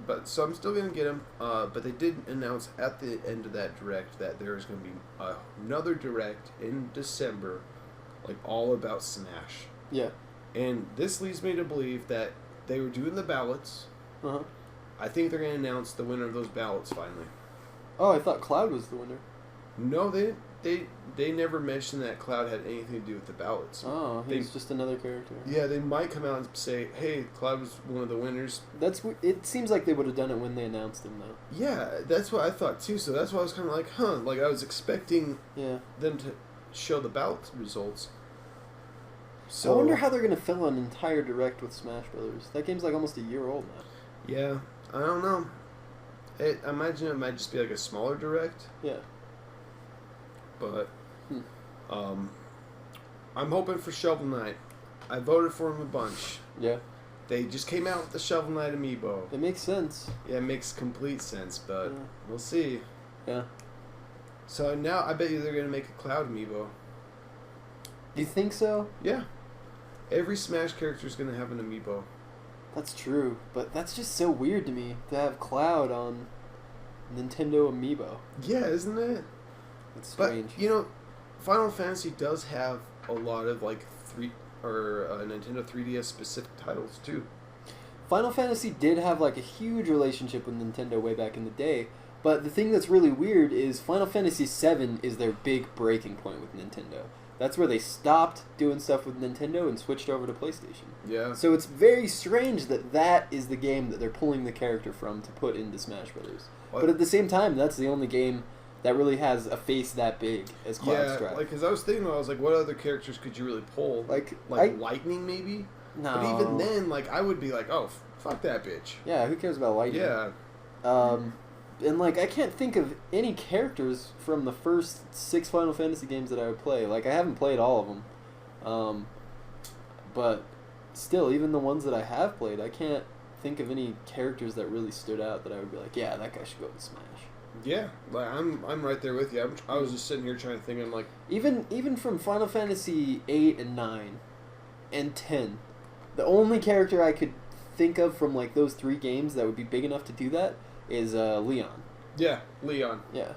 S1: But so I'm still going to get him. But they did announce at the end of that direct that there is going to be another direct in December, like, all about Smash.
S2: Yeah.
S1: And this leads me to believe that they were doing the ballots.
S2: Uh-huh.
S1: I think they're going to announce the winner of those ballots finally.
S2: Oh, I thought Cloud was the winner.
S1: No, they never mentioned that Cloud had anything to do with the ballots.
S2: Oh, he's just another character.
S1: Yeah, they might come out and say, hey, Cloud was one of the winners.
S2: It seems like they would have done it when they announced him, though.
S1: Yeah, that's what I thought, too. So that's why I was kind of like, huh. Like, I was expecting them to show the ballot results. So,
S2: I wonder how they're going to fill an entire direct with Smash Brothers. That game's like almost a year old now.
S1: Yeah, I don't know. I imagine it might just be like a smaller direct.
S2: Yeah.
S1: But, I'm hoping for Shovel Knight. I voted for him a bunch.
S2: Yeah.
S1: They just came out with the Shovel Knight amiibo.
S2: It makes sense.
S1: Yeah, it makes complete sense, but we'll see.
S2: Yeah.
S1: So now I bet you they're going to make a Cloud amiibo.
S2: Do you think so?
S1: Yeah. Every Smash character is going to have an amiibo.
S2: That's true, but that's just so weird to me to have Cloud on Nintendo amiibo.
S1: Yeah, isn't it?
S2: It's strange.
S1: But, Final Fantasy does have a lot of, like, Nintendo 3DS specific titles, too.
S2: Final Fantasy did have, like, a huge relationship with Nintendo way back in the day, but the thing that's really weird is Final Fantasy VII is their big breaking point with Nintendo. That's where they stopped doing stuff with Nintendo and switched over to PlayStation.
S1: Yeah.
S2: So it's very strange that is the game that they're pulling the character from to put into Smash Brothers.
S1: What?
S2: But at the same time, that's the only game that really has a face that big as Cloud Strife.
S1: Yeah, like, because I was thinking, I was like, what other characters could you really pull? Like Lightning, maybe?
S2: No.
S1: But even then, like, I would be like, oh, fuck that bitch.
S2: Yeah, who cares about Lightning?
S1: Yeah.
S2: And, like, I can't think of any characters from the first 6 Final Fantasy games that I would play. Like, I haven't played all of them. But still, even the ones that I have played, I can't think of any characters that really stood out that I would be like, yeah, that guy should go in Smash.
S1: Yeah, like, I'm right there with you. I was just sitting here trying to think, I'm like...
S2: Even from Final Fantasy 8 and 9 and 10, the only character I could think of from, like, those 3 games that would be big enough to do that is Leon.
S1: Yeah, Leon.
S2: Yeah.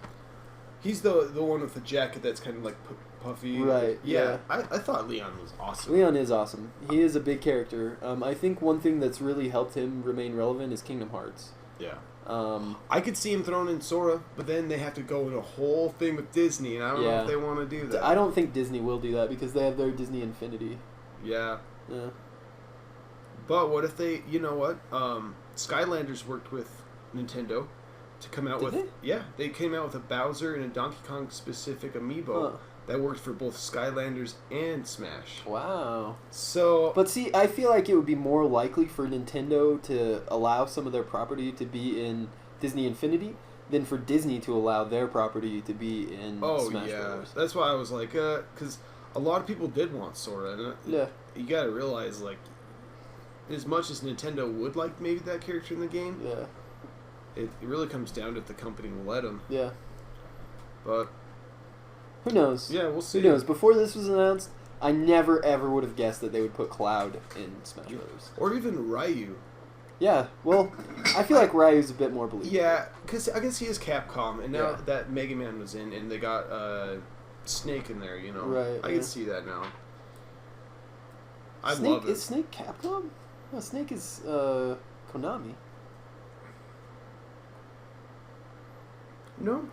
S1: He's the one with the jacket that's kind of like puffy.
S2: Right, yeah.
S1: I thought Leon was awesome.
S2: Leon is awesome. He is a big character. I think one thing that's really helped him remain relevant is Kingdom Hearts.
S1: Yeah.
S2: I
S1: could see him thrown in Sora, but then they have to go in a whole thing with Disney, and I don't know if they want to do that.
S2: I don't think Disney will do that because they have their Disney Infinity.
S1: Yeah.
S2: Yeah.
S1: But what if they, you know what? Skylanders worked with Nintendo to come out with... Yeah, they came out with a Bowser and a Donkey Kong specific amiibo that worked for both Skylanders and Smash.
S2: Wow.
S1: So...
S2: But see, I feel like it would be more likely for Nintendo to allow some of their property to be in Disney Infinity than for Disney to allow their property to be in Smash Bros.
S1: That's why I was like, because a lot of people did want Sora, and you gotta realize, like, as much as Nintendo would like maybe that character in the game, it really comes down to if the company will let them.
S2: Yeah.
S1: But
S2: who knows?
S1: Yeah, we'll see.
S2: Who knows? Before this was announced, I never ever would have guessed that they would put Cloud in Smash Bros.
S1: Or even Ryu.
S2: Yeah, well, I feel like Ryu's a bit more believable.
S1: Yeah, because I guess he is Capcom, and now that Mega Man was in, and they got Snake in there, you know.
S2: Right.
S1: I can see that now. I
S2: Snake,
S1: love it.
S2: Is Snake Capcom? No, Snake is Konami.
S1: No.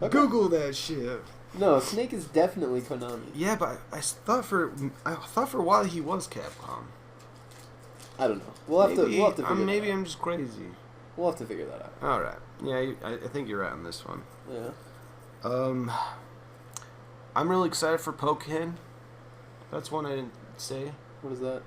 S2: Okay.
S1: Google that shit.
S2: No, Snake is definitely Konami.
S1: Yeah, but I thought for a while he was Capcom.
S2: I don't know. We'll have to figure that out.
S1: Maybe I'm just crazy.
S2: We'll have to figure that out.
S1: All right. Yeah, I think you're right on this one.
S2: Yeah.
S1: I'm really excited for Pokken. That's one I didn't say.
S2: What is that?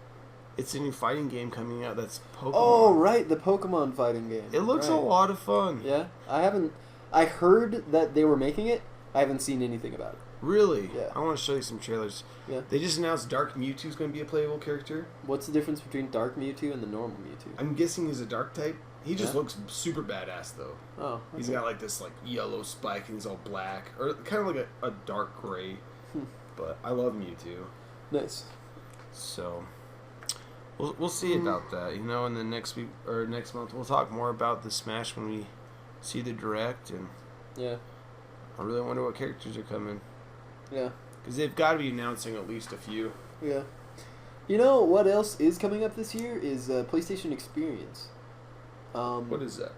S1: It's a new fighting game coming out. That's Pokemon.
S2: Oh, right, the Pokemon fighting game.
S1: It looks a lot of fun.
S2: Yeah, I heard that they were making it. I haven't seen anything about it.
S1: Really?
S2: Yeah.
S1: I want to show you some trailers.
S2: Yeah.
S1: They just announced Dark Mewtwo's going to be a playable character.
S2: What's the difference between Dark Mewtwo and the normal Mewtwo?
S1: I'm guessing he's a Dark type. He just looks super badass, though.
S2: Oh. Okay.
S1: He's got like this like yellow spike and he's all black, or kind of like a dark gray. But I love Mewtwo.
S2: Nice.
S1: So we'll see about that. You know, in the next week or next month, we'll talk more about the Smash when we see the direct, and I really wonder what characters are coming.
S2: Yeah.
S1: Because they've got to be announcing at least a few.
S2: Yeah. You know what else is coming up this year is PlayStation Experience.
S1: What is that?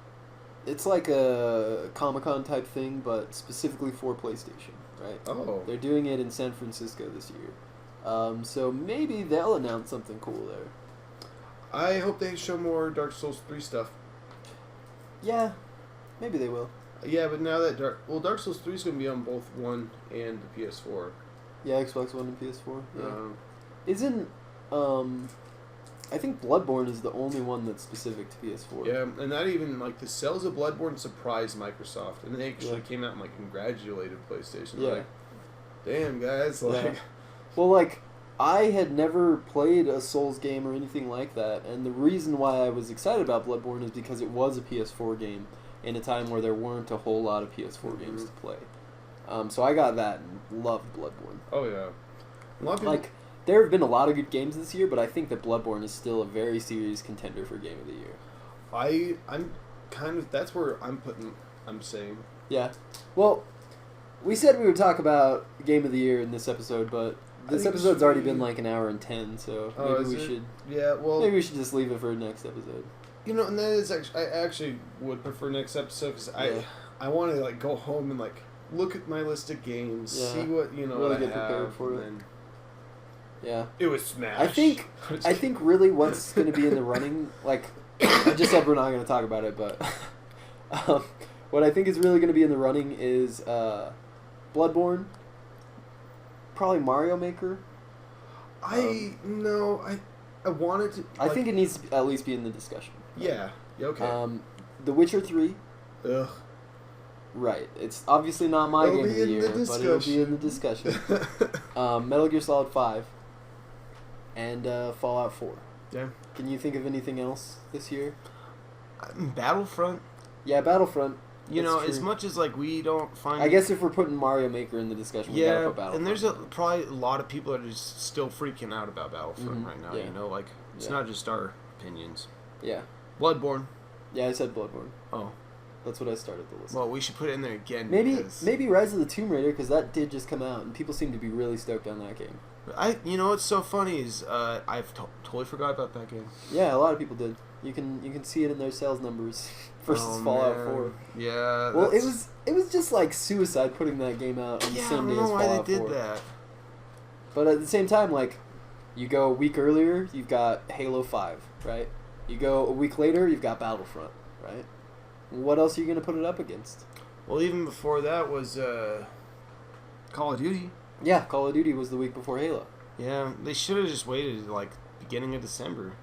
S2: It's like a Comic-Con type thing, but specifically for PlayStation, right?
S1: Oh.
S2: They're doing it in San Francisco this year. So maybe they'll announce something cool there.
S1: I hope they show more Dark Souls 3 stuff.
S2: Yeah, maybe they will.
S1: Yeah, but now that Dark Souls 3 is going to be on both 1 and the PS4.
S2: Yeah, Xbox One and PS4. Yeah. I think Bloodborne is the only one that's specific to PS4.
S1: Yeah, and not even, like, the sales of Bloodborne surprised Microsoft, and they actually came out and, like, congratulated PlayStation.
S2: Yeah.
S1: Like, damn, guys, like...
S2: Yeah. Well, like, I had never played a Souls game or anything like that, and the reason why I was excited about Bloodborne is because it was a PS4 game in a time where there weren't a whole lot of PS4 games to play. So I got that and loved Bloodborne.
S1: Oh, yeah. A lot of people...
S2: Like, there have been a lot of good games this year, but I think that Bloodborne is still a very serious contender for Game of the Year.
S1: I'm kind of... That's where I'm saying...
S2: Yeah. Well, we said we would talk about Game of the Year in this episode, but this episode's already been like an hour and 10, so maybe we should...
S1: Yeah, well...
S2: Maybe we should just leave it for next episode.
S1: You know, and that is actually... I actually would prefer next episode, because I want to, like, go home and, like, look at my list of games, see what, you know,
S2: really
S1: I
S2: get
S1: have,
S2: prepared for it.
S1: and
S2: Yeah.
S1: it was Smash.
S2: I think really what's going to be in the running, like, I just said we're not going to talk about it, but what I think is really going to be in the running is Bloodborne, probably Mario Maker.
S1: I wanted to...
S2: I think it needs to at least be in the discussion.
S1: Yeah. Okay.
S2: The Witcher 3.
S1: Ugh.
S2: Right. It's obviously not my game of the year, but it'll be in the discussion. Metal Gear Solid 5. And Fallout 4.
S1: Yeah.
S2: Can you think of anything else this year?
S1: Battlefront.
S2: Yeah, Battlefront.
S1: You know,
S2: true.
S1: as much as, like, we don't find...
S2: I guess if we're putting Mario Maker in the discussion, we gotta put Battlefront.
S1: And there's probably a lot of people that are just still freaking out about Battlefront right now, you know? Like, it's not just our opinions.
S2: Yeah.
S1: Bloodborne.
S2: Yeah, I said Bloodborne.
S1: Oh.
S2: That's what I started the list.
S1: Well, we should put it in there again.
S2: Maybe Rise of the Tomb Raider, because that did just come out, and people seem to be really stoked on that game.
S1: You know what's so funny is I've totally forgot about that game.
S2: Yeah, a lot of people did. You can see it in their sales numbers versus Fallout 4.
S1: Yeah.
S2: Well, it was just like suicide putting that game out on the same day as Fallout 4.
S1: I don't know why they did that.
S2: But at the same time, like, you go a week earlier, you've got Halo 5, right? You go a week later, you've got Battlefront, right? What else are you going to put it up against?
S1: Well, even before that was Call of Duty.
S2: Yeah, Call of Duty was the week before Halo.
S1: Yeah, they should have just waited, like, beginning of December.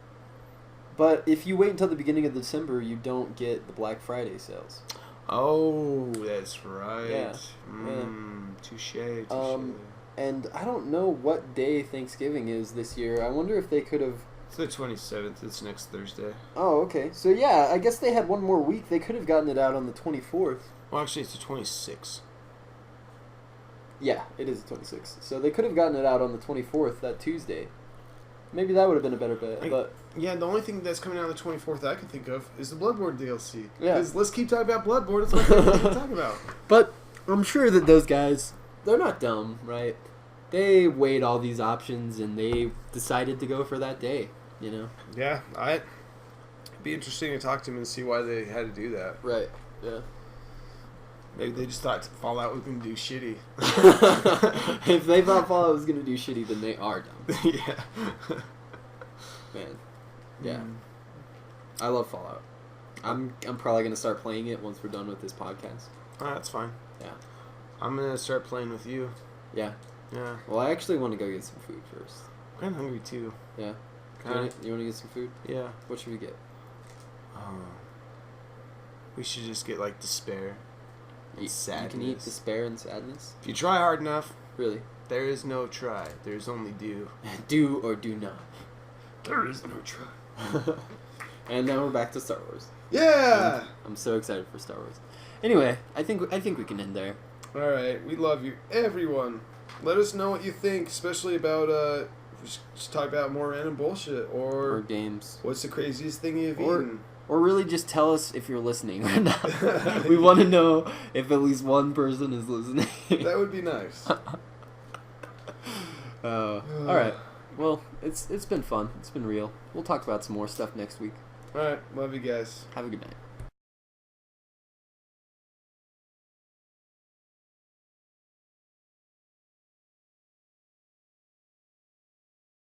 S2: But if you wait until the beginning of December, you don't get the Black Friday sales.
S1: Oh, that's right.
S2: Yeah.
S1: Touche.
S2: And I don't know what day Thanksgiving is this year. I wonder if they could have...
S1: It's the 27th. It's next Thursday.
S2: Oh, okay. So, yeah, I guess they had one more week. They could have gotten it out on the 24th.
S1: Well, actually, it's the 26th.
S2: Yeah, it is the 26th. So they could have gotten it out on the 24th, that Tuesday. Maybe that would have been a better bet. But
S1: yeah, the only thing that's coming out on the 24th I can think of is the Bloodborne DLC.
S2: Yeah.
S1: Because let's keep talking about Bloodborne. That's what I'm talking about.
S2: But I'm sure that those guys, they're not dumb, right? They weighed all these options and they decided to go for that day, you know?
S1: Yeah, it'd be interesting to talk to them and see why they had to do that.
S2: Right, yeah.
S1: Maybe they just thought Fallout was going to do shitty.
S2: If they thought Fallout was going to do shitty, then they are dumb.
S1: Yeah.
S2: Man. Yeah. I love Fallout. I'm probably going to start playing it once we're done with this podcast.
S1: That's fine.
S2: Yeah.
S1: I'm going to start playing with you.
S2: Yeah.
S1: Yeah.
S2: Well, I actually want to go get some food first.
S1: I'm hungry too.
S2: Yeah. You want to get some food?
S1: Yeah.
S2: What should we get?
S1: We should just get, like, despair. Sadness.
S2: You can eat despair and sadness?
S1: If you try hard enough,
S2: really,
S1: there is no try. There's only do.
S2: Do or do not.
S1: There is no try.
S2: And now we're back to Star Wars.
S1: Yeah!
S2: I'm so excited for Star Wars. Anyway, I think we can end there.
S1: All right, we love you, everyone. Let us know what you think, especially about just talk about more random bullshit or
S2: games.
S1: What's the craziest thing you've eaten?
S2: Or really just tell us if you're listening or not. We want to know if at least one person is listening.
S1: That would be nice.
S2: All right. Well, it's been fun. It's been real. We'll talk about some more stuff next week.
S1: All right. Love you guys.
S2: Have a good night.